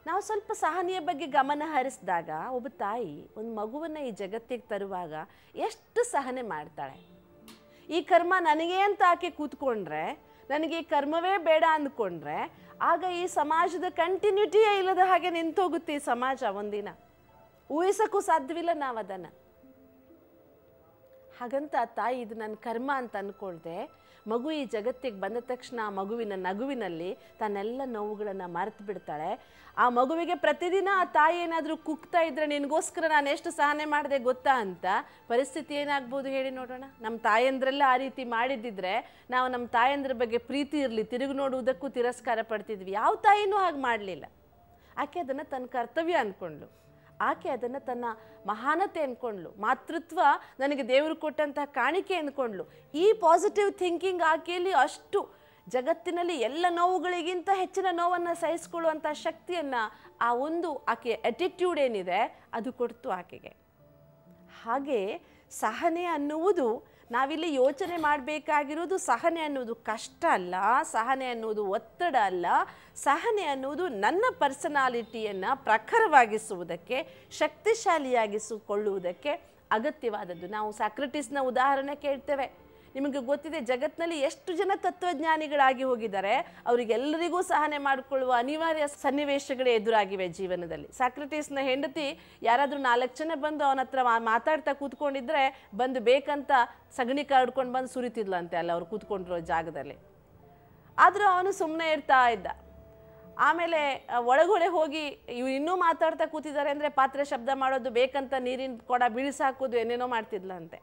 ನಾವು ಸ್ವಲ್ಪ ಸಹನೆಯ ಬಗ್ಗೆ ಗಮನ ಹರಿಸಿದಾಗ ಒಬ್ಬ ತಾಯಿ ಒಂದು ಮಗುವನ್ನು ಈ ಜಗತ್ತಿಗೆ ತರುವಾಗ ಎಷ್ಟು ಸಹನೆ ಮಾಡ್ತಾಳೆ. ಈ ಕರ್ಮ ನನಗೆ ಅಂತ ಆಕೆ ಕೂತ್ಕೊಂಡ್ರೆ, ನನಗೆ ಈ ಕರ್ಮವೇ ಬೇಡ ಅಂದ್ಕೊಂಡ್ರೆ ಆಗ ಈ ಸಮಾಜದ ಕಂಟಿನ್ಯೂಟಿಯೇ ಇಲ್ಲದ ಹಾಗೆ ನಿಂತೋಗುತ್ತೆ ಈ ಸಮಾಜ. ಒಂದಿನ ಊಹಿಸೋಕ್ಕೂ ಸಾಧ್ಯವಿಲ್ಲ ನಾವು ಅದನ್ನು. ಹಾಗಂತ ತಾಯಿ ಇದು ನನ್ನ ಕರ್ಮ ಅಂತ ಅಂದ್ಕೊಳ್ದೆ ಮಗು ಈ ಜಗತ್ತಿಗೆ ಬಂದ ತಕ್ಷಣ ಆ ಮಗುವಿನ ನಗುವಿನಲ್ಲಿ ತನ್ನೆಲ್ಲ ನೋವುಗಳನ್ನು ಮರೆತು ಬಿಡ್ತಾಳೆ. ಆ ಮಗುವಿಗೆ ಪ್ರತಿದಿನ ಆ ತಾಯಿ ಏನಾದರೂ ಕುಗ್ತಾ ಇದ್ರೆ ನಿನಗೋಸ್ಕರ ನಾನು ಎಷ್ಟು ಸಹನೆ ಮಾಡಿದೆ ಗೊತ್ತಾ ಅಂತ ಪರಿಸ್ಥಿತಿ ಏನಾಗ್ಬೋದು ಹೇಳಿ ನೋಡೋಣ. ನಮ್ಮ ತಾಯಂದ್ರೆಲ್ಲ ಆ ರೀತಿ ಮಾಡಿದ್ದಿದ್ರೆ ನಾವು ನಮ್ಮ ತಾಯಂದ್ರ ಬಗ್ಗೆ ಪ್ರೀತಿ ಇರಲಿ, ತಿರುಗಿ ನೋಡುವುದಕ್ಕೂ ತಿರಸ್ಕಾರ ಪಡ್ತಿದ್ವಿ. ಯಾವ ತಾಯಿನೂ ಹಾಗೆ ಮಾಡಲಿಲ್ಲ. ಆಕೆ ಅದನ್ನು ತನ್ನ ಕರ್ತವ್ಯ ಅಂದ್ಕೊಂಡ್ಳು, ಆಕೆ ಅದನ್ನು ತನ್ನ ಮಹಾನತೆ ಅಂದ್ಕೊಂಡ್ಳು, ಮಾತೃತ್ವ ನನಗೆ ದೇವರು ಕೊಟ್ಟಂತಹ ಕಾಣಿಕೆ ಅಂದ್ಕೊಂಡ್ಳು. ಈ ಪಾಸಿಟಿವ್ ಥಿಂಕಿಂಗ್ ಆಕೆಯಲ್ಲಿ ಅಷ್ಟು ಜಗತ್ತಿನಲ್ಲಿ ಎಲ್ಲ ನೋವುಗಳಿಗಿಂತ ಹೆಚ್ಚಿನ ನೋವನ್ನು ಸಹಿಸಿಕೊಳ್ಳುವಂಥ ಶಕ್ತಿಯನ್ನು ಆ ಒಂದು ಆಕೆಯ ಅಟಿಟ್ಯೂಡ್ ಏನಿದೆ ಅದು ಕೊಡ್ತು ಆಕೆಗೆ. ಹಾಗೆ ಸಹನೆ ಅನ್ನುವುದು ನಾವಿಲ್ಲಿ ಯೋಚನೆ ಮಾಡಬೇಕಾಗಿರೋದು, ಸಹನೆ ಅನ್ನೋದು ಕಷ್ಟ ಅಲ್ಲ, ಸಹನೆ ಅನ್ನೋದು ಒತ್ತಡ ಅಲ್ಲ. ಸಹನೆ ಅನ್ನೋದು ನನ್ನ ಪರ್ಸನಾಲಿಟಿಯನ್ನು ಪ್ರಖರವಾಗಿಸುವುದಕ್ಕೆ, ಶಕ್ತಿಶಾಲಿಯಾಗಿಸಿಕೊಳ್ಳುವುದಕ್ಕೆ ಅಗತ್ಯವಾದದ್ದು. ನಾವು ಸಾಕ್ರೆಟಿಸ್ನ ಉದಾಹರಣೆ ಕೇಳ್ತೇವೆ. ನಿಮಗೆ ಗೊತ್ತಿದೆ ಜಗತ್ತಿನಲ್ಲಿ ಎಷ್ಟು ಜನ ತತ್ವಜ್ಞಾನಿಗಳಾಗಿ ಹೋಗಿದ್ದಾರೆ, ಅವರಿಗೆಲ್ಲರಿಗೂ ಸಹನೆ ಮಾಡಿಕೊಳ್ಳುವ ಅನಿವಾರ್ಯ ಸನ್ನಿವೇಶಗಳೇ ಎದುರಾಗಿವೆ ಜೀವನದಲ್ಲಿ. ಸಾಕ್ರೆಟಿಸ್ನ ಹೆಂಡತಿ ಯಾರಾದರೂ 4 ಜನ ಬಂದು ಅವನ ಹತ್ರ ಮಾತಾಡ್ತಾ ಕೂತ್ಕೊಂಡಿದ್ರೆ ಬಂದು ಬೇಕಂತ ಸಗಣಿ ಕಾಡ್ಕೊಂಡು ಬಂದು ಸುರಿತಿದ್ಲಂತೆ ಅಲ್ಲ ಅವ್ರು ಕೂತ್ಕೊಂಡಿರೋ ಜಾಗದಲ್ಲಿ. ಆದರೂ ಅವನು ಸುಮ್ಮನೆ ಇರ್ತಾ ಇದ್ದ. ಆಮೇಲೆ ಒಳಗಡೆ ಹೋಗಿ ಇವ್ರು ಇನ್ನೂ ಮಾತಾಡ್ತಾ ಕೂತಿದ್ದಾರೆ ಅಂದರೆ ಪಾತ್ರೆ ಶಬ್ದ ಮಾಡೋದು, ಬೇಕಂತ ನೀರಿನ ಕೊಡ ಬೀಳ್ಸಾಕೋದು, ಏನೇನೋ ಮಾಡ್ತಿದ್ಲಂತೆ.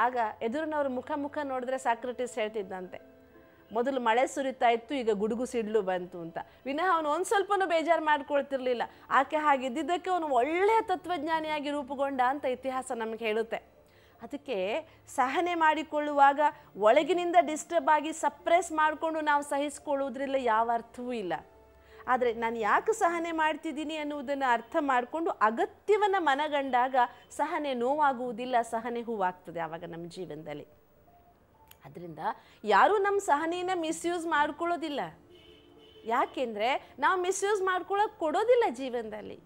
ಆಗ ಎದುರಿನವ್ರ ಮುಖ ನೋಡಿದ್ರೆ ಸಾಕ್ರೆಟಿಸ್ ಹೇಳ್ತಿದ್ದಂತೆ, ಮೊದಲು ಮಳೆ ಸುರಿತಾ ಇತ್ತು, ಈಗ ಗುಡುಗು ಸಿಡ್ಲು ಬಂತು ಅಂತ. ವಿನಃ ಅವನು ಒಂದು ಸ್ವಲ್ಪನೂ ಬೇಜಾರು ಮಾಡ್ಕೊಳ್ತಿರ್ಲಿಲ್ಲ. ಆಕೆ ಹಾಗಿದ್ದಿದ್ದಕ್ಕೆ ಅವನು ಒಳ್ಳೆಯ ತತ್ವಜ್ಞಾನಿಯಾಗಿ ರೂಪುಗೊಂಡ ಅಂತ ಇತಿಹಾಸ ನಮಗೆ ಹೇಳುತ್ತೆ. ಅದಕ್ಕೆ ಸಹನೆ ಮಾಡಿಕೊಳ್ಳುವಾಗ ಒಳಗಿನಿಂದ ಡಿಸ್ಟರ್ಬ್ ಆಗಿ ಸಪ್ರೆಸ್ ಮಾಡಿಕೊಂಡು ನಾವು ಸಹಿಸ್ಕೊಳ್ಳೋದ್ರಿಂದ ಯಾವ ಅರ್ಥವೂ ಇಲ್ಲ. ಆದರೆ ನಾನು ಯಾಕೆ ಸಹನೆ ಮಾಡ್ತಿದ್ದೀನಿ ಅನ್ನುವುದನ್ನು ಅರ್ಥ ಮಾಡಿಕೊಂಡು ಅಗತ್ಯವನ್ನು ಮನಗಂಡಾಗ ಸಹನೆ ನೋವಾಗುವುದಿಲ್ಲ, ಸಹನೆ ಹೂವಾಗ್ತದೆ ಆವಾಗ ನಮ್ಮ ಜೀವನದಲ್ಲಿ. ಅದರಿಂದ ಯಾರೂ ನಮ್ಮ ಸಹನೆಯನ್ನು ಮಿಸ್ಯೂಸ್ ಮಾಡ್ಕೊಳ್ಳೋದಿಲ್ಲ. ಯಾಕೆಂದರೆ ನಾವು ಮಿಸ್ಯೂಸ್ ಮಾಡ್ಕೊಳ್ಳೋಕೆ ಕೊಡೋದಿಲ್ಲ ಜೀವನದಲ್ಲಿ.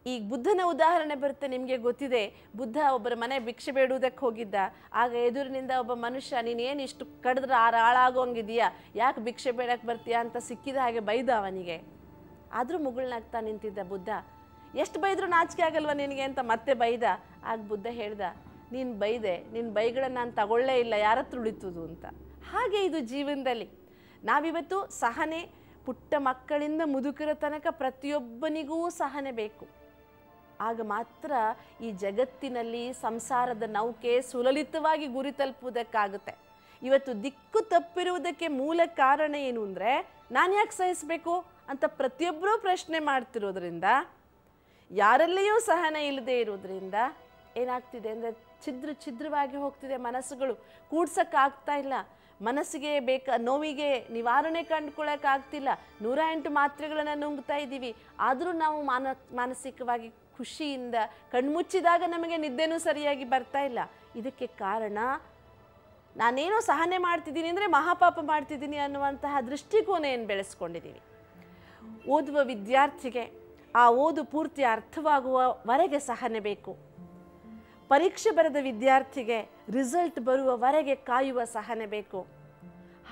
ಈಗ ಬುದ್ಧನ ಉದಾಹರಣೆ ಬರುತ್ತೆ, ನಿಮಗೆ ಗೊತ್ತಿದೆ. ಬುದ್ಧ ಒಬ್ಬರ ಮನೆ ಭಿಕ್ಷೆ ಬೇಡುವುದಕ್ಕೆ ಹೋಗಿದ್ದ. ಆಗ ಎದುರಿನಿಂದ ಒಬ್ಬ ಮನುಷ್ಯ, ನೀನೇನು ಇಷ್ಟು ಕಡಿದ್ರೆ ಹಾಳಾಗೋಂಗಿದೆಯಾ, ಯಾಕೆ ಭಿಕ್ಷೆ ಬೇಡಕ್ಕೆ ಬರ್ತೀಯಾ ಅಂತ ಸಿಕ್ಕಿದ ಹಾಗೆ ಬೈದ ಅವನಿಗೆ. ಆದರೂ ಮುಗುಳ್ನಾಗ್ತಾ ನಿಂತಿದ್ದ ಬುದ್ಧ. ಎಷ್ಟು ಬೈದರೂ ನಾಚಿಕೆ ಆಗಲ್ವ ನಿನಗೆ ಅಂತ ಮತ್ತೆ ಬೈದ. ಆಗ ಬುದ್ಧ ಹೇಳ್ದ, ನೀನು ಬೈದೆ, ನಿನ್ನ ಬೈಗಳನ್ನು ನಾನು ತಗೊಳ್ಳೇ ಇಲ್ಲ, ಯಾರ ಹತ್ರ ಉಳಿತುದು ಅಂತ. ಹಾಗೆ ಇದು ಜೀವನದಲ್ಲಿ ನಾವಿವತ್ತು ಸಹನೆ, ಪುಟ್ಟ ಮಕ್ಕಳಿಂದ ಮುದುಕರ ತನಕ ಪ್ರತಿಯೊಬ್ಬನಿಗೂ ಸಹನೆ ಬೇಕು. ಆಗ ಮಾತ್ರ ಈ ಜಗತ್ತಿನಲ್ಲಿ ಸಂಸಾರದ ನೌಕೆ ಸುಲಲಿತವಾಗಿ ಗುರಿ ತಲುಪುವುದಕ್ಕಾಗುತ್ತೆ. ಇವತ್ತು ದಿಕ್ಕು ತಪ್ಪಿರುವುದಕ್ಕೆ ಮೂಲ ಕಾರಣ ಏನು ಅಂದರೆ, ನಾನು ಯಾಕೆ ಸಹಿಸಬೇಕು ಅಂತ ಪ್ರತಿಯೊಬ್ಬರೂ ಪ್ರಶ್ನೆ ಮಾಡ್ತಿರೋದ್ರಿಂದ, ಯಾರಲ್ಲಿಯೂ ಸಹನೆ ಇಲ್ಲದೆ ಇರೋದ್ರಿಂದ ಏನಾಗ್ತಿದೆ ಅಂದರೆ ಛಿದ್ರವಾಗಿ ಹೋಗ್ತಿದೆ ಮನಸ್ಸುಗಳು. ಕೂಡ್ಸೋಕ್ಕಾಗ್ತಾ ಇಲ್ಲ. ಮನಸ್ಸಿಗೆ ನೋವಿಗೆ ನಿವಾರಣೆ ಕಂಡುಕೊಳ್ಳೋಕ್ಕಾಗ್ತಿಲ್ಲ. 108 ಮಾತ್ರೆಗಳನ್ನು ನುಂಗ್ತಾ ಇದ್ದೀವಿ. ಆದರೂ ನಾವು ಮಾನಸಿಕವಾಗಿ ಖುಷಿಯಿಂದ ಕಣ್ಮುಚ್ಚಿದಾಗ ನಮಗೆ ನಿದ್ದೆನೂ ಸರಿಯಾಗಿ ಬರ್ತಾ ಇಲ್ಲ. ಇದಕ್ಕೆ ಕಾರಣ ನಾನೇನೋ ಸಹನೆ ಮಾಡ್ತಿದ್ದೀನಿ ಅಂದರೆ ಮಹಾಪಾಪ ಮಾಡ್ತಿದ್ದೀನಿ ಅನ್ನುವಂತಹ ದೃಷ್ಟಿಕೋನ ಏನು ಬೆಳೆಸ್ಕೊಂಡಿದ್ದೀವಿ. ಓದುವ ವಿದ್ಯಾರ್ಥಿಗೆ ಆ ಓದು ಪೂರ್ತಿ ಅರ್ಥವಾಗುವವರೆಗೆ ಸಹನೆ ಬೇಕು. ಪರೀಕ್ಷೆ ಬರೆದ ವಿದ್ಯಾರ್ಥಿಗೆ ರಿಸಲ್ಟ್ ಬರುವವರೆಗೆ ಕಾಯುವ ಸಹನೆ ಬೇಕು.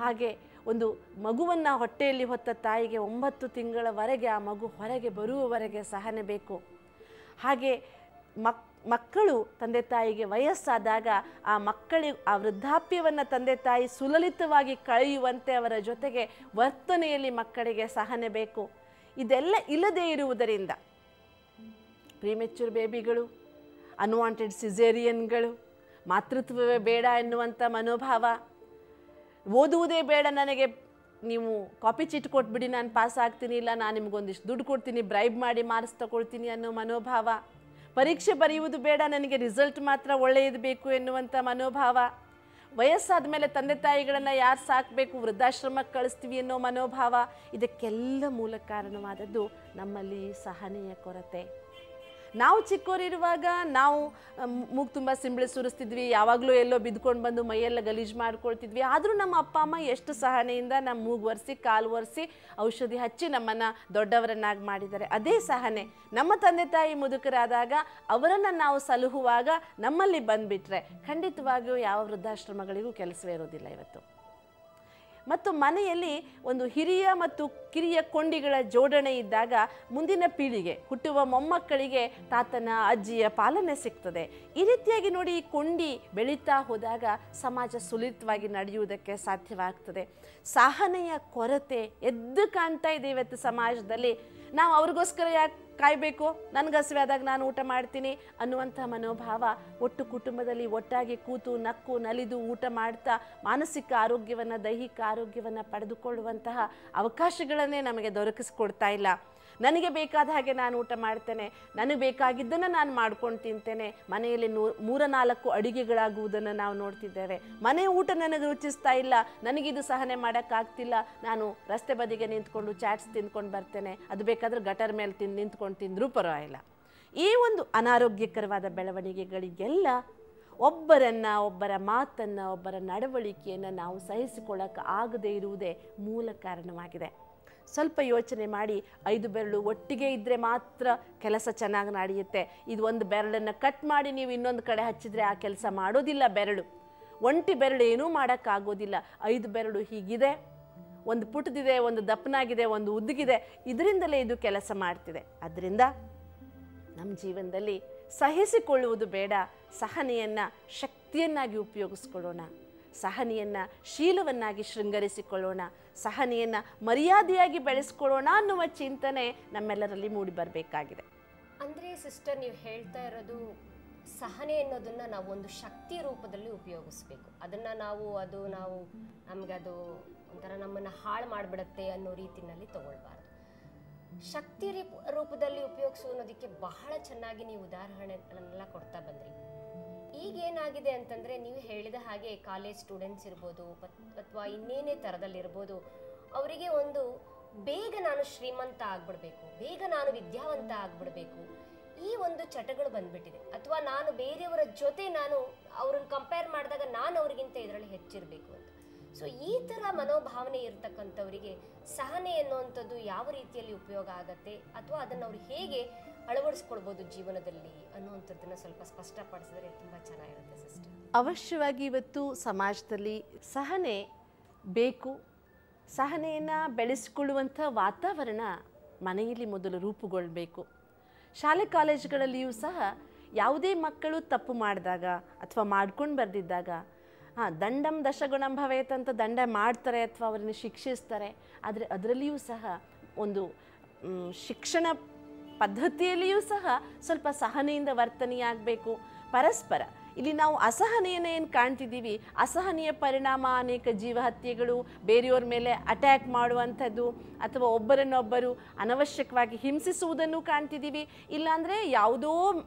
ಹಾಗೆ ಒಂದು ಮಗುವನ್ನು ಹೊಟ್ಟೆಯಲ್ಲಿ ಹೊತ್ತ ತಾಯಿಗೆ 9 ತಿಂಗಳವರೆಗೆ ಆ ಮಗು ಹೊರಗೆ ಬರುವವರೆಗೆ ಸಹನೆ ಬೇಕು. ಹಾಗೆ ಮಕ್ಕಳು ತಂದೆ ತಾಯಿಗೆ ವಯಸ್ಸಾದಾಗ ಆ ವೃದ್ಧಾಪ್ಯವನ್ನು ತಂದೆ ತಾಯಿ ಸುಲಲಿತವಾಗಿ ಕಳೆಯುವಂತೆ ಅವರ ಜೊತೆಗೆ ವರ್ತನೆಯಲ್ಲಿ ಮಕ್ಕಳಿಗೆ ಸಹನೆ ಬೇಕು. ಇದೆಲ್ಲ ಇಲ್ಲದೇ ಇರುವುದರಿಂದ ಪ್ರೀಮೆಚ್ಯೂರ್ ಬೇಬಿಗಳು, ಅನ್ವಾಂಟೆಡ್ ಸಿಸೇರಿಯನ್ಗಳು, ಮಾತೃತ್ವವೇ ಬೇಡ ಎನ್ನುವಂಥ ಮನೋಭಾವ, ಓದುವುದೇ ಬೇಡ ನನಗೆ, ನೀವು ಕಾಪಿ ಚೀಟ್ ಕೊಟ್ಬಿಡಿ ನಾನು ಪಾಸ್ ಆಗ್ತೀನಿ, ಇಲ್ಲ ನಾನು ನಿಮಗೊಂದಿಷ್ಟು ದುಡ್ಡು ಕೊಡ್ತೀನಿ, ಬ್ರೈಬ್ ಮಾಡಿ ಮಾರ್ಕ್ಸ್ ತಗೊಳ್ತೀನಿ ಅನ್ನೋ ಮನೋಭಾವ, ಪರೀಕ್ಷೆ ಬರೆಯುವುದು ಬೇಡ ನನಗೆ ರಿಸಲ್ಟ್ ಮಾತ್ರ ಒಳ್ಳೆಯದು ಬೇಕು ಎನ್ನುವಂಥ ಮನೋಭಾವ, ವಯಸ್ಸಾದ ಮೇಲೆ ತಂದೆ ತಾಯಿಗಳನ್ನು ಯಾರು ಸಾಕಬೇಕು, ವೃದ್ಧಾಶ್ರಮಕ್ಕೆ ಕಳಿಸ್ತೀವಿ ಅನ್ನೋ ಮನೋಭಾವ, ಇದಕ್ಕೆಲ್ಲ ಮೂಲ ಕಾರಣವಾದದ್ದು ನಮ್ಮಲ್ಲಿ ಸಹನೆಯ ಕೊರತೆ. ನಾವು ಚಿಕ್ಕವರಿರುವಾಗ ನಾವು ಮೂಗು ತುಂಬ ಸಿಂಬಳಿ ಸುರಿಸ್ತಿದ್ವಿ, ಯಾವಾಗಲೂ ಎಲ್ಲೋ ಬಿದ್ದುಕೊಂಡು ಬಂದು ಮೈಯೆಲ್ಲ ಗಲೀಜು ಮಾಡ್ಕೊಳ್ತಿದ್ವಿ. ಆದರೂ ನಮ್ಮ ಅಪ್ಪ ಅಮ್ಮ ಎಷ್ಟು ಸಹನೆಯಿಂದ ನಮ್ಮ ಮೂಗು ಒರೆಸಿ ಕಾಲು ಒರೆಸಿ ಔಷಧಿ ಹಚ್ಚಿ ನಮ್ಮನ್ನು ದೊಡ್ಡವರನ್ನಾಗಿ ಮಾಡಿದ್ದಾರೆ. ಅದೇ ಸಹನೆ ನಮ್ಮ ತಂದೆ ತಾಯಿ ಮುದುಕರಾದಾಗ ಅವರನ್ನು ನಾವು ಸಲಹುವಾಗ ನಮ್ಮಲ್ಲಿ ಬಂದುಬಿಟ್ರೆ ಖಂಡಿತವಾಗಿಯೂ ಯಾವ ವೃದ್ಧಾಶ್ರಮಗಳಿಗೂ ಕೆಲಸವೇ ಇರೋದಿಲ್ಲ ಇವತ್ತು. ಮತ್ತು ಮನೆಯಲ್ಲಿ ಒಂದು ಹಿರಿಯ ಮತ್ತು ಕಿರಿಯ ಕೊಂಡಿಗಳ ಜೋಡಣೆ ಇದ್ದಾಗ ಮುಂದಿನ ಪೀಳಿಗೆ ಹುಟ್ಟುವ ಮೊಮ್ಮಕ್ಕಳಿಗೆ ತಾತನ ಅಜ್ಜಿಯ ಪಾಲನೆ ಸಿಗ್ತದೆ. ಈ ರೀತಿಯಾಗಿ ನೋಡಿ, ಈ ಕೊಂಡಿ ಬೆಳೀತಾ ಹೋದಾಗ ಸಮಾಜ ಸುಲಿತವಾಗಿ ನಡೆಯುವುದಕ್ಕೆ ಸಾಧ್ಯವಾಗ್ತದೆ. ಸಹನೆಯ ಕೊರತೆ ಎದ್ದು ಕಾಣ್ತಾ ಇದೆ ಇವತ್ತು ಸಮಾಜದಲ್ಲಿ. ನಾವು ಅವ್ರಿಗೋಸ್ಕರ ಯಾಕೆ ಕಾಯಬೇಕು, ನನಗೆ ಹಸಿವೆ ಆದಾಗ ನಾನು ಊಟ ಮಾಡ್ತೀನಿ ಅನ್ನುವಂಥ ಮನೋಭಾವ ಒಟ್ಟು ಕುಟುಂಬದಲ್ಲಿ ಒಟ್ಟಾಗಿ ಕೂತು ನಕ್ಕು ನಲಿದು ಊಟ ಮಾಡ್ತಾ ಮಾನಸಿಕ ಆರೋಗ್ಯವನ್ನು, ದೈಹಿಕ ಆರೋಗ್ಯವನ್ನು ಪಡೆದುಕೊಳ್ಳುವಂತಹ ಅವಕಾಶಗಳನ್ನೇ ನಮಗೆ ದೊರಕಿಸ್ಕೊಡ್ತಾ ಇಲ್ಲ. ನನಗೆ ಬೇಕಾದ ಹಾಗೆ ನಾನು ಊಟ ಮಾಡ್ತೇನೆ, ನನಗೆ ಬೇಕಾಗಿದ್ದನ್ನು ನಾನು ಮಾಡ್ಕೊಂಡು ತಿಂತೇನೆ. ಮನೆಯಲ್ಲಿ 3-4 ಅಡುಗೆಗಳಾಗುವುದನ್ನು ನಾವು ನೋಡ್ತಿದ್ದೇವೆ. ಮನೆ ಊಟ ನನಗೆ ರುಚಿಸ್ತಾ ಇಲ್ಲ, ನನಗಿದು ಸಹನೆ ಮಾಡೋಕ್ಕಾಗ್ತಿಲ್ಲ, ನಾನು ರಸ್ತೆ ಬದಿಗೆ ನಿಂತ್ಕೊಂಡು ಚಾಟ್ಸ್ ತಿಂದ್ಕೊಂಡು ಬರ್ತೇನೆ, ಅದು ಬೇಕಾದರೆ ಗಟರ್ ಮೇಲೆ ನಿಂತ್ಕೊಂಡು ತಿಂದರೂ ಪರವಾಗಿಲ್ಲ. ಈ ಒಂದು ಅನಾರೋಗ್ಯಕರವಾದ ಬೆಳವಣಿಗೆಗಳಿಗೆಲ್ಲ ಒಬ್ಬರ ಮಾತನ್ನು, ಒಬ್ಬರ ನಡವಳಿಕೆಯನ್ನು ನಾವು ಸಹಿಸಿಕೊಳ್ಳಕ್ಕೆ ಆಗದೇ ಇರುವುದೇ ಮೂಲ ಕಾರಣವಾಗಿದೆ. ಸ್ವಲ್ಪ ಯೋಚನೆ ಮಾಡಿ, 5 ಬೆರಳು ಒಟ್ಟಿಗೆ ಇದ್ದರೆ ಮಾತ್ರ ಕೆಲಸ ಚೆನ್ನಾಗಿ ನಡೆಯುತ್ತೆ. ಇದು ಒಂದು ಬೆರಳನ್ನು ಕಟ್ ಮಾಡಿ ನೀವು ಇನ್ನೊಂದು ಕಡೆ ಹಚ್ಚಿದರೆ ಆ ಕೆಲಸ ಮಾಡೋದಿಲ್ಲ ಬೆರಳು. ಒಂಟಿ ಬೆರಳು ಏನೂ ಮಾಡೋಕ್ಕಾಗೋದಿಲ್ಲ. 5 ಬೆರಳು ಹೀಗಿದೆ, ಒಂದು ಪುಟ್ಟದಿದೆ, ಒಂದು ದಪ್ಪನಾಗಿದೆ, ಒಂದು ಉದ್ದಗಿದೆ, ಇದರಿಂದಲೇ ಇದು ಕೆಲಸ ಮಾಡ್ತಿದೆ. ಅದರಿಂದ ನಮ್ಮ ಜೀವನದಲ್ಲಿ ಸಹಿಸಿಕೊಳ್ಳುವುದು ಬೇಡ, ಸಹನೆಯನ್ನು ಶಕ್ತಿಯನ್ನಾಗಿ ಉಪಯೋಗಿಸ್ಕೊಳ್ಳೋಣ. ಸಹನೆಯನ್ನು ಶೀಲವನ್ನಾಗಿ ಶೃಂಗರಿಸಿಕೊಳ್ಳೋಣ, ಸಹನೆಯನ್ನು ಮರ್ಯಾದೆಯಾಗಿ ಬೆಳೆಸ್ಕೊಳ್ಳೋಣ ಅನ್ನುವ ಚಿಂತನೆ ನಮ್ಮೆಲ್ಲರಲ್ಲಿ ಮೂಡಿ ಬರಬೇಕಾಗಿದೆ. ಅಂದರೆ ಸಿಸ್ಟರ್, ನೀವು ಹೇಳ್ತಾ ಇರೋದು ಸಹನೆ ಅನ್ನೋದನ್ನು ನಾವು ಒಂದು ಶಕ್ತಿ ರೂಪದಲ್ಲಿ ಉಪಯೋಗಿಸ್ಬೇಕು. ಅದನ್ನು ನಾವು ನಮಗೆ ಅದು ಒಂಥರ ನಮ್ಮನ್ನು ಹಾಳು ಮಾಡಿಬಿಡುತ್ತೆ ಅನ್ನೋ ರೀತಿಯಲ್ಲಿ ತಗೊಳ್ಬಾರ್ದು. ಶಕ್ತಿ ರೂಪದಲ್ಲಿ ಉಪಯೋಗಿಸೋದಕ್ಕೆ ಬಹಳ ಚೆನ್ನಾಗಿ ನೀವು ಉದಾಹರಣೆಗಳನ್ನೆಲ್ಲ ಕೊಡ್ತಾ ಬಂದ್ರಿ. ಈಗೇನಾಗಿದೆ ಅಂತಂದರೆ, ನೀವು ಹೇಳಿದ ಹಾಗೆ ಕಾಲೇಜ್ ಸ್ಟೂಡೆಂಟ್ಸ್ ಇರ್ಬೋದು ಅಥವಾ ಇನ್ನೇನೇ ಥರದಲ್ಲಿರ್ಬೋದು, ಅವರಿಗೆ ಒಂದು ಬೇಗ ನಾನು ಶ್ರೀಮಂತ ಆಗ್ಬಿಡ್ಬೇಕು, ಬೇಗ ನಾನು ವಿದ್ಯಾವಂತ ಆಗ್ಬಿಡ್ಬೇಕು, ಈ ಒಂದು ಚಟಗಳು ಬಂದ್ಬಿಟ್ಟಿದೆ. ಅಥವಾ ನಾನು ಬೇರೆಯವರ ಜೊತೆ ಅವ್ರನ್ನ ಕಂಪೇರ್ ಮಾಡಿದಾಗ ನಾನು ಅವ್ರಿಗಿಂತ ಇದರಲ್ಲಿ ಹೆಚ್ಚಿರಬೇಕು ಅಂತ. ಸೊ ಈ ಥರ ಮನೋಭಾವನೆ ಇರ್ತಕ್ಕಂಥವರಿಗೆ ಸಹನೆ ಅನ್ನುವಂಥದ್ದು ಯಾವ ರೀತಿಯಲ್ಲಿ ಉಪಯೋಗ ಆಗತ್ತೆ, ಅಥವಾ ಅದನ್ನು ಅವ್ರು ಹೇಗೆ ಅಳವಡಿಸ್ಕೊಳ್ಬೋದು ಜೀವನದಲ್ಲಿ ಅನ್ನುವಂಥದ್ದನ್ನು ಸ್ವಲ್ಪ ಸ್ಪಷ್ಟಪಡಿಸಿದ್ರೆ ತುಂಬ ಚೆನ್ನಾಗಿರುತ್ತೆ ಸಿಸ್ಟರ್. ಅವಶ್ಯವಾಗಿ ಇವತ್ತು ಸಮಾಜದಲ್ಲಿ ಸಹನೆ ಬೇಕು. ಸಹನೆಯನ್ನು ಬೆಳೆಸಿಕೊಳ್ಳುವಂಥ ವಾತಾವರಣ ಮನೆಯಲ್ಲಿ ಮೊದಲು ರೂಪುಗೊಳ್ಳಬೇಕು. ಶಾಲೆ ಕಾಲೇಜುಗಳಲ್ಲಿಯೂ ಸಹ ಯಾವುದೇ ಮಕ್ಕಳು ತಪ್ಪು ಮಾಡಿದಾಗ ಅಥವಾ ಮಾಡ್ಕೊಂಡು ಬರೆದಿದ್ದಾಗ ದಂಡಂ ದಶಗುಣಂ ಭವೇತ್ ಅಂತ ದಂಡ ಮಾಡ್ತಾರೆ ಅಥವಾ ಅವರನ್ನು ಶಿಕ್ಷಿಸ್ತಾರೆ. ಆದರೆ ಅದರಲ್ಲಿಯೂ ಸಹ ಒಂದು ಶಿಕ್ಷಣ ಪದ್ಧತಿಯಲ್ಲಿಯೂ ಸಹ ಸ್ವಲ್ಪ ಸಹನೆಯಿಂದ ವರ್ತನೆಯಾಗಬೇಕು. ಪರಸ್ಪರ ಇಲ್ಲಿ ನಾವು ಅಸಹನೆಯನ್ನು ಏನು ಕಾಣ್ತಿದ್ದೀವಿ, ಅಸಹನೆಯ ಪರಿಣಾಮ ಅನೇಕ ಜೀವಹತ್ಯೆಗಳು, ಬೇರೆಯವ್ರ ಮೇಲೆ ಅಟ್ಯಾಕ್ ಮಾಡುವಂಥದ್ದು ಅಥವಾ ಒಬ್ಬರನ್ನೊಬ್ಬರು ಅನವಶ್ಯಕವಾಗಿ ಹಿಂಸಿಸುವುದನ್ನು ಕಾಣ್ತಿದ್ದೀವಿ. ಇಲ್ಲಾಂದರೆ ಯಾವುದೋ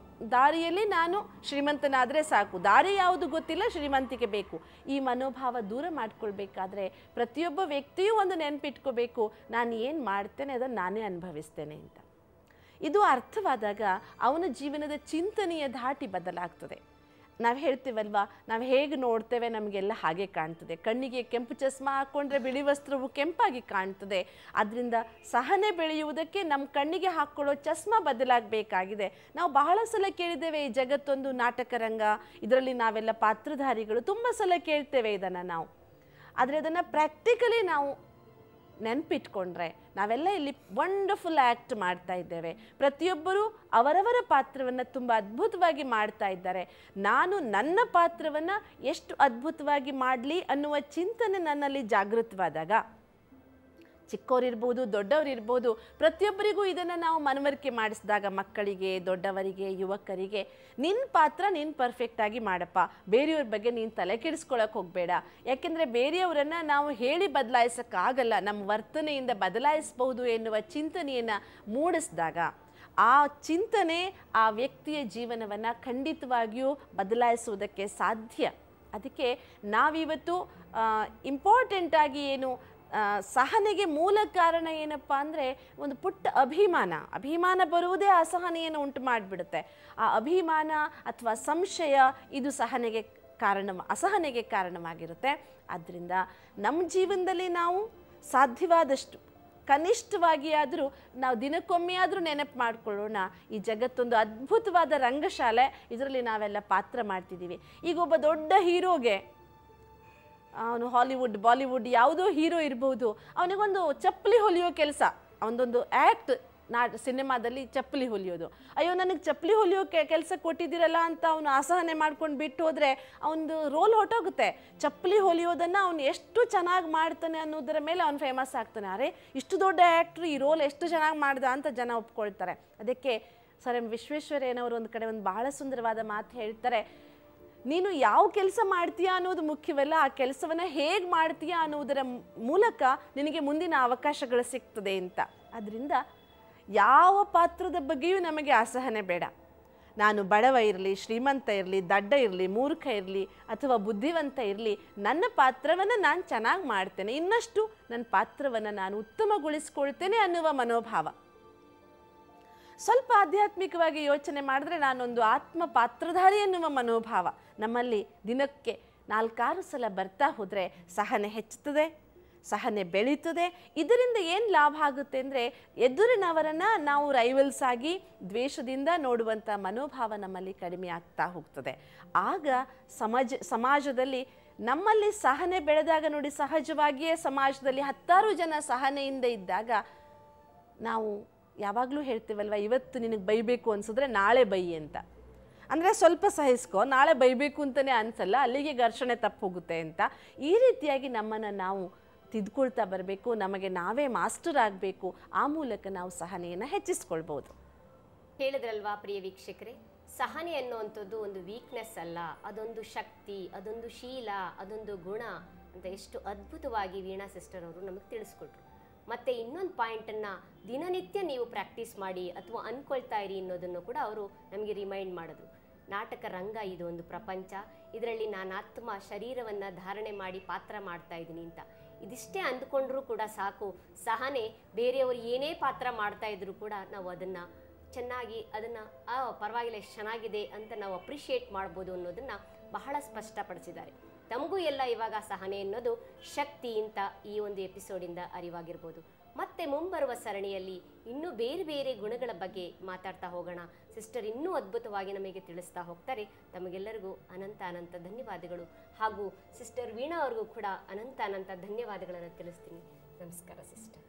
ದಾರಿಯಲ್ಲಿ ನಾನು ಶ್ರೀಮಂತನಾದರೆ ಸಾಕು, ದಾರಿ ಯಾವುದು ಗೊತ್ತಿಲ್ಲ, ಶ್ರೀಮಂತಿಕೆ ಬೇಕು. ಈ ಮನೋಭಾವ ದೂರ ಮಾಡ್ಕೊಳ್ಬೇಕಾದ್ರೆ ಪ್ರತಿಯೊಬ್ಬ ವ್ಯಕ್ತಿಯೂ ಒಂದು ನೆನಪಿಟ್ಕೋಬೇಕು, ನಾನು ಏನು ಮಾಡ್ತೇನೆ ಅದನ್ನು ನಾನೇ ಅನುಭವಿಸ್ತೇನೆ ಅಂತ. ಇದು ಅರ್ಥವಾದಾಗ ಅವನ ಜೀವನದ ಚಿಂತನೆಯ ಧಾಟಿ ಬದಲಾಗ್ತದೆ. ನಾವು ಹೇಳ್ತೀವಲ್ವಾ, ನಾವು ಹೇಗೆ ನೋಡ್ತೇವೆ ನಮಗೆಲ್ಲ ಹಾಗೆ ಕಾಣ್ತದೆ. ಕಣ್ಣಿಗೆ ಕೆಂಪು ಚಸ್ಮಾ ಹಾಕ್ಕೊಂಡ್ರೆ ಬಿಳಿ ವಸ್ತ್ರವು ಕೆಂಪಾಗಿ ಕಾಣ್ತದೆ. ಅದರಿಂದ ಸಹನೆ ಬೆಳೆಯುವುದಕ್ಕೆ ನಮ್ಮ ಕಣ್ಣಿಗೆ ಹಾಕ್ಕೊಳ್ಳೋ ಚಸ್ಮಾ ಬದಲಾಗಬೇಕಾಗಿದೆ. ನಾವು ಬಹಳ ಸಲ ಕೇಳಿದ್ದೇವೆ, ಈ ಜಗತ್ತೊಂದು ನಾಟಕ ರಂಗ, ಇದರಲ್ಲಿ ನಾವೆಲ್ಲ ಪಾತ್ರಧಾರಿಗಳು, ತುಂಬ ಸಲ ಕೇಳ್ತೇವೆ ಇದನ್ನು ನಾವು. ಆದರೆ ಅದನ್ನು ಪ್ರಾಕ್ಟಿಕಲಿ ನಾವು ನೆನಪಿಟ್ಕೊಂಡ್ರೆ ನಾವೆಲ್ಲ ಇಲ್ಲಿ ವಂಡರ್ಫುಲ್ ಆ್ಯಕ್ಟ್ ಮಾಡ್ತಾ ಇದ್ದೇವೆ. ಪ್ರತಿಯೊಬ್ಬರೂ ಅವರವರ ಪಾತ್ರವನ್ನು ತುಂಬ ಅದ್ಭುತವಾಗಿ ಮಾಡ್ತಾ ಇದ್ದಾರೆ. ನಾನು ನನ್ನ ಪಾತ್ರವನ್ನು ಎಷ್ಟು ಅದ್ಭುತವಾಗಿ ಮಾಡಲಿ ಅನ್ನುವ ಚಿಂತನೆ ನನ್ನಲ್ಲಿ ಜಾಗೃತವಾದಾಗ, ಚಿಕ್ಕವರಿರ್ಬೋದು ದೊಡ್ಡವರಿರ್ಬೋದು, ಪ್ರತಿಯೊಬ್ಬರಿಗೂ ಇದನ್ನು ನಾವು ಮನವರಿಕೆ ಮಾಡಿಸಿದಾಗ, ಮಕ್ಕಳಿಗೆ, ದೊಡ್ಡವರಿಗೆ, ಯುವಕರಿಗೆ, ನಿನ್ನ ಪಾತ್ರ ನೀನು ಪರ್ಫೆಕ್ಟಾಗಿ ಮಾಡಪ್ಪ, ಬೇರೆಯವ್ರ ಬಗ್ಗೆ ನೀನು ತಲೆ ಕೆಡಿಸ್ಕೊಳ್ಳೋಕೆ ಹೋಗಬೇಡ. ಯಾಕೆಂದರೆ ಬೇರೆಯವರನ್ನು ನಾವು ಹೇಳಿ ಬದಲಾಯಿಸೋಕ್ಕಾಗಲ್ಲ, ನಮ್ಮ ವರ್ತನೆಯಿಂದ ಬದಲಾಯಿಸಬಹುದು ಎನ್ನುವ ಚಿಂತನೆಯನ್ನು ಮೂಡಿಸಿದಾಗ ಆ ಚಿಂತನೆ ಆ ವ್ಯಕ್ತಿಯ ಜೀವನವನ್ನು ಖಂಡಿತವಾಗಿಯೂ ಬದಲಾಯಿಸುವುದಕ್ಕೆ ಸಾಧ್ಯ. ಅದಕ್ಕೆ ನಾವಿವತ್ತು ಇಂಪಾರ್ಟೆಂಟಾಗಿ ಏನು ಸಹನೆಗೆ ಮೂಲ ಕಾರಣ ಏನಪ್ಪ ಅಂದರೆ, ಒಂದು ಪುಟ್ಟ ಅಭಿಮಾನ ಬರುವುದೇ ಅಸಹನೆಯನ್ನು ಉಂಟು ಮಾಡಿಬಿಡುತ್ತೆ. ಆ ಅಭಿಮಾನ ಅಥವಾ ಸಂಶಯ ಇದು ಅಸಹನೆಗೆ ಕಾರಣವಾಗಿರುತ್ತೆ. ಆದ್ದರಿಂದ ನಮ್ಮ ಜೀವನದಲ್ಲಿ ನಾವು ಸಾಧ್ಯವಾದಷ್ಟು ಕನಿಷ್ಠವಾಗಿ ಆದರೂ ನಾವು ದಿನಕ್ಕೊಮ್ಮೆ ಆದರೂ ನೆನಪು ಮಾಡಿಕೊಳ್ಳೋಣ, ಈ ಜಗತ್ತೊಂದು ಅದ್ಭುತವಾದ ರಂಗಶಾಲೆ, ಇದರಲ್ಲಿ ನಾವೆಲ್ಲ ಪಾತ್ರ ಮಾಡ್ತಿದ್ದೀವಿ. ಈಗ ಒಬ್ಬ ದೊಡ್ಡ ಹೀರೋಗೆ, ಅವನು ಹಾಲಿವುಡ್ ಬಾಲಿವುಡ್ ಯಾವುದೋ ಹೀರೋ ಇರ್ಬೋದು, ಅವನಿಗೊಂದು ಚಪ್ಪಲಿ ಹೊಲಿಯೋ ಕೆಲಸ, ಅವನದೊಂದು ಆ್ಯಕ್ಟ್ ಸಿನಿಮಾದಲ್ಲಿ ಚಪ್ಪಲಿ ಹೊಲಿಯೋದು. ಅಯ್ಯೋ ನನಗೆ ಚಪ್ಪಲಿ ಹೊಲಿಯೋ ಕೆಲಸ ಕೊಟ್ಟಿದ್ದೀರಲ್ಲ ಅಂತ ಅವನು ಅಸಹನೆ ಮಾಡ್ಕೊಂಡು ಬಿಟ್ಟು ಹೋದರೆ ಅವನದು ರೋಲ್ ಹೊಟ್ಟೋಗುತ್ತೆ. ಚಪ್ಪಲಿ ಹೊಲಿಯೋದನ್ನು ಅವನು ಎಷ್ಟು ಚೆನ್ನಾಗಿ ಮಾಡ್ತಾನೆ ಅನ್ನೋದರ ಮೇಲೆ ಅವನು ಫೇಮಸ್ ಆಗ್ತಾನೆ. ಅರೆ ಇಷ್ಟು ದೊಡ್ಡ ಆ್ಯಕ್ಟ್ರು ಈ ರೋಲ್ ಎಷ್ಟು ಚೆನ್ನಾಗಿ ಮಾಡ್ದ ಅಂತ ಜನ ಒಪ್ಕೊಳ್ತಾರೆ. ಅದಕ್ಕೆ ಸರ್ ಎಂ ವಿಶ್ವೇಶ್ವರಯ್ಯನವರು ಒಂದು ಕಡೆ ಒಂದು ಬಹಳ ಸುಂದರವಾದ ಮಾತು ಹೇಳ್ತಾರೆ, ನೀನು ಯಾವ ಕೆಲಸ ಮಾಡ್ತೀಯಾ ಅನ್ನೋದು ಮುಖ್ಯವಲ್ಲ, ಆ ಕೆಲಸವನ್ನು ಹೇಗೆ ಮಾಡ್ತೀಯಾ ಅನ್ನೋದರ ಮೂಲಕ ನಿನಗೆ ಮುಂದಿನ ಅವಕಾಶಗಳು ಸಿಗ್ತದೆ ಅಂತ. ಅದರಿಂದ ಯಾವ ಪಾತ್ರದ ಬಗ್ಗೆಯೂ ನಮಗೆ ಅಸಹನೆ ಬೇಡ. ನಾನು ಬಡವ ಇರಲಿ, ಶ್ರೀಮಂತ ಇರಲಿ, ದಡ್ಡ ಇರಲಿ, ಮೂರ್ಖ ಇರಲಿ ಅಥವಾ ಬುದ್ಧಿವಂತ ಇರಲಿ, ನನ್ನ ಪಾತ್ರವನ್ನು ನಾನು ಚೆನ್ನಾಗಿ ಮಾಡ್ತೇನೆ, ಇನ್ನಷ್ಟು ನನ್ನ ಪಾತ್ರವನ್ನು ನಾನು ಉತ್ತಮಗೊಳಿಸ್ಕೊಳ್ತೇನೆ ಅನ್ನುವ ಮನೋಭಾವ. ಸ್ವಲ್ಪ ಆಧ್ಯಾತ್ಮಿಕವಾಗಿ ಯೋಚನೆ ಮಾಡಿದ್ರೆ ನಾನೊಂದು ಆತ್ಮ ಪಾತ್ರಧಾರಿ ಎನ್ನುವ ಮನೋಭಾವ ನಮ್ಮಲ್ಲಿ ದಿನಕ್ಕೆ 4-6 ಸಲ ಬರ್ತಾ ಹೋದರೆ ಸಹನೆ ಹೆಚ್ಚುತ್ತದೆ, ಸಹನೆ ಬೆಳೀತದೆ. ಇದರಿಂದ ಏನು ಲಾಭ ಆಗುತ್ತೆ ಅಂದರೆ, ಎದುರಿನವರನ್ನು ನಾವು ರೈವಲ್ಸ್ ಆಗಿ ದ್ವೇಷದಿಂದ ನೋಡುವಂಥ ಮನೋಭಾವ ನಮ್ಮಲ್ಲಿ ಕಡಿಮೆ ಆಗ್ತಾ ಹೋಗ್ತದೆ. ಆಗ ಸಮಾಜದಲ್ಲಿ ನಮ್ಮಲ್ಲಿ ಸಹನೆ ಬೆಳೆದಾಗ ನೋಡಿ, ಸಹಜವಾಗಿಯೇ ಸಮಾಜದಲ್ಲಿ 10 ಜನ ಸಹನೆಯಿಂದ ಇದ್ದಾಗ, ನಾವು ಯಾವಾಗಲೂ ಹೇಳ್ತೀವಲ್ವ, ಇವತ್ತು ನಿನಗೆ ಬೈಬೇಕು ಅನಿಸಿದ್ರೆ ನಾಳೆ ಬೈ ಅಂತ. ಅಂದರೆ ಸ್ವಲ್ಪ ಸಹಿಸ್ಕೊ, ನಾಳೆ ಬೈಬೇಕು ಅಂತಲೇ ಅನಿಸಲ್ಲ, ಅಲ್ಲಿಗೆ ಘರ್ಷಣೆ ತಪ್ಪು ಹೋಗುತ್ತೆ ಅಂತ. ಈ ರೀತಿಯಾಗಿ ನಮ್ಮನ್ನು ನಾವು ತಿದ್ಕೊಳ್ತಾ ಬರಬೇಕು, ನಮಗೆ ನಾವೇ ಮಾಸ್ಟರ್ ಆಗಬೇಕು. ಆ ಮೂಲಕ ನಾವು ಸಹನೆಯನ್ನು ಹೆಚ್ಚಿಸ್ಕೊಳ್ಬೋದು. ಹೇಳಿದ್ರಲ್ವಾ ಪ್ರಿಯ ವೀಕ್ಷಕರೇ, ಸಹನೆ ಅನ್ನುವಂಥದ್ದು ಒಂದು ವೀಕ್ನೆಸ್ ಅಲ್ಲ, ಅದೊಂದು ಶಕ್ತಿ, ಅದೊಂದು ಶೀಲ, ಅದೊಂದು ಗುಣ ಅಂತ ಎಷ್ಟು ಅದ್ಭುತವಾಗಿ ವೀಣಾ ಸಿಸ್ಟರ್ ಅವರು ನಮಗೆ ತಿಳಿಸ್ಕೊಟ್ರು. ಮತ್ತು ಇನ್ನೊಂದು ಪಾಯಿಂಟನ್ನು ದಿನನಿತ್ಯ ನೀವು ಪ್ರಾಕ್ಟೀಸ್ ಮಾಡಿ ಅಥವಾ ಅಂದ್ಕೊಳ್ತಾ ಇರಿ ಅನ್ನೋದನ್ನು ಕೂಡ ಅವರು ನಮಗೆ ರಿಮೈಂಡ್ ಮಾಡಿದ್ರು. ನಾಟಕ ರಂಗ ಇದು ಒಂದು ಪ್ರಪಂಚ, ಇದರಲ್ಲಿ ನಾನು ಆತ್ಮ ಶರೀರವನ್ನು ಧಾರಣೆ ಮಾಡಿ ಪಾತ್ರ ಮಾಡ್ತಾ ಇದ್ದೀನಿ ಅಂತ. ಇದಿಷ್ಟೇ ಅಂದ್ಕೊಂಡ್ರೂ ಕೂಡ ಸಾಕು. ಸಹನೆ ಬೇರೆಯವರು ಏನೇ ಪಾತ್ರ ಮಾಡ್ತಾ ಇದ್ರು ಕೂಡ ನಾವು ಅದನ್ನು ಚೆನ್ನಾಗಿ ಅದನ್ನು ಪರವಾಗಿಲ್ಲ ಎಷ್ಟು ಚೆನ್ನಾಗಿದೆ ಅಂತ ನಾವು ಅಪ್ರಿಷಿಯೇಟ್ ಮಾಡ್ಬೋದು ಅನ್ನೋದನ್ನು ಬಹಳ ಸ್ಪಷ್ಟಪಡಿಸಿದ್ದಾರೆ. ತಮಗೂ ಎಲ್ಲ ಇವಾಗ ಸಹನೆ ಅನ್ನೋದು ಶಕ್ತಿ ಅಂತ ಈ ಒಂದು ಎಪಿಸೋಡಿಂದ ಅರಿವಾಗಿರ್ಬೋದು. ಮತ್ತೆ ಮುಂಬರುವ ಸರಣಿಯಲ್ಲಿ ಇನ್ನೂ ಬೇರೆ ಬೇರೆ ಗುಣಗಳ ಬಗ್ಗೆ ಮಾತಾಡ್ತಾ ಹೋಗೋಣ. ಸಿಸ್ಟರ್ ಇನ್ನೂ ಅದ್ಭುತವಾಗಿ ನಮಗೆ ತಿಳಿಸ್ತಾ ಹೋಗ್ತಾರೆ. ತಮಗೆಲ್ಲರಿಗೂ ಅನಂತ ಅನಂತ ಧನ್ಯವಾದಗಳು. ಹಾಗೂ ಸಿಸ್ಟರ್ ವೀಣಾ ಅವ್ರಿಗೂ ಕೂಡ ಅನಂತ ಅನಂತ ಧನ್ಯವಾದಗಳನ್ನು ತಿಳಿಸ್ತೀನಿ. ನಮಸ್ಕಾರ ಸಿಸ್ಟರ್.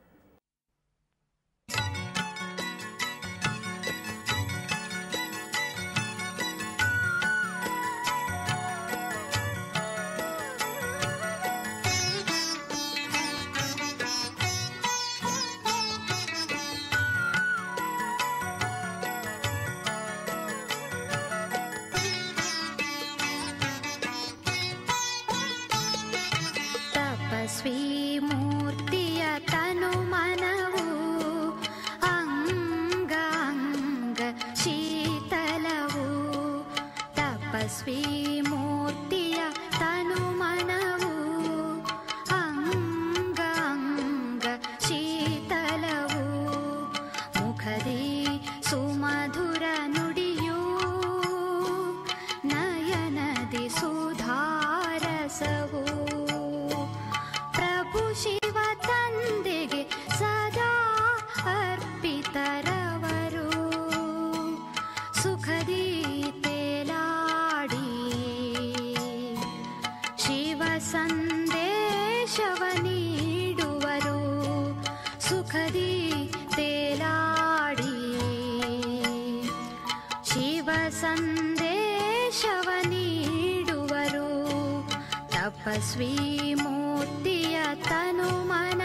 ಮೂರ್ತಿಯ ತನು ಮನವು ಅಂಗ ಅಂಗ ಶೀತಲವು. ತಪಸ್ವಿ ಮೂರ್ತಿಯ ತನು ಮನವು ಅಂಗ ಅಂಗ ಶೀತಲವು. ಮುಖದಿ ಸುಮಧುರ ನುಡಿಯೂ ನಯನದಿ ಸುಧಾರಸವು. ಶಿವ ತಂದೆಗೆ ಸದಾ ಅರ್ಪಿತರವರು. ಸುಖದಿ ತೇಲಾಡಿ ಶಿವ ಸಂದೇಶವ ನೀಡುವರು. ಸುಖದಿ ತೇಲಾಡಿ ಶಿವ ಸಂದೇಶವ ನೀಡುವರು. ತಪಸ್ವಿ ಮೂರ್ತಿಯ ತನು ಮನ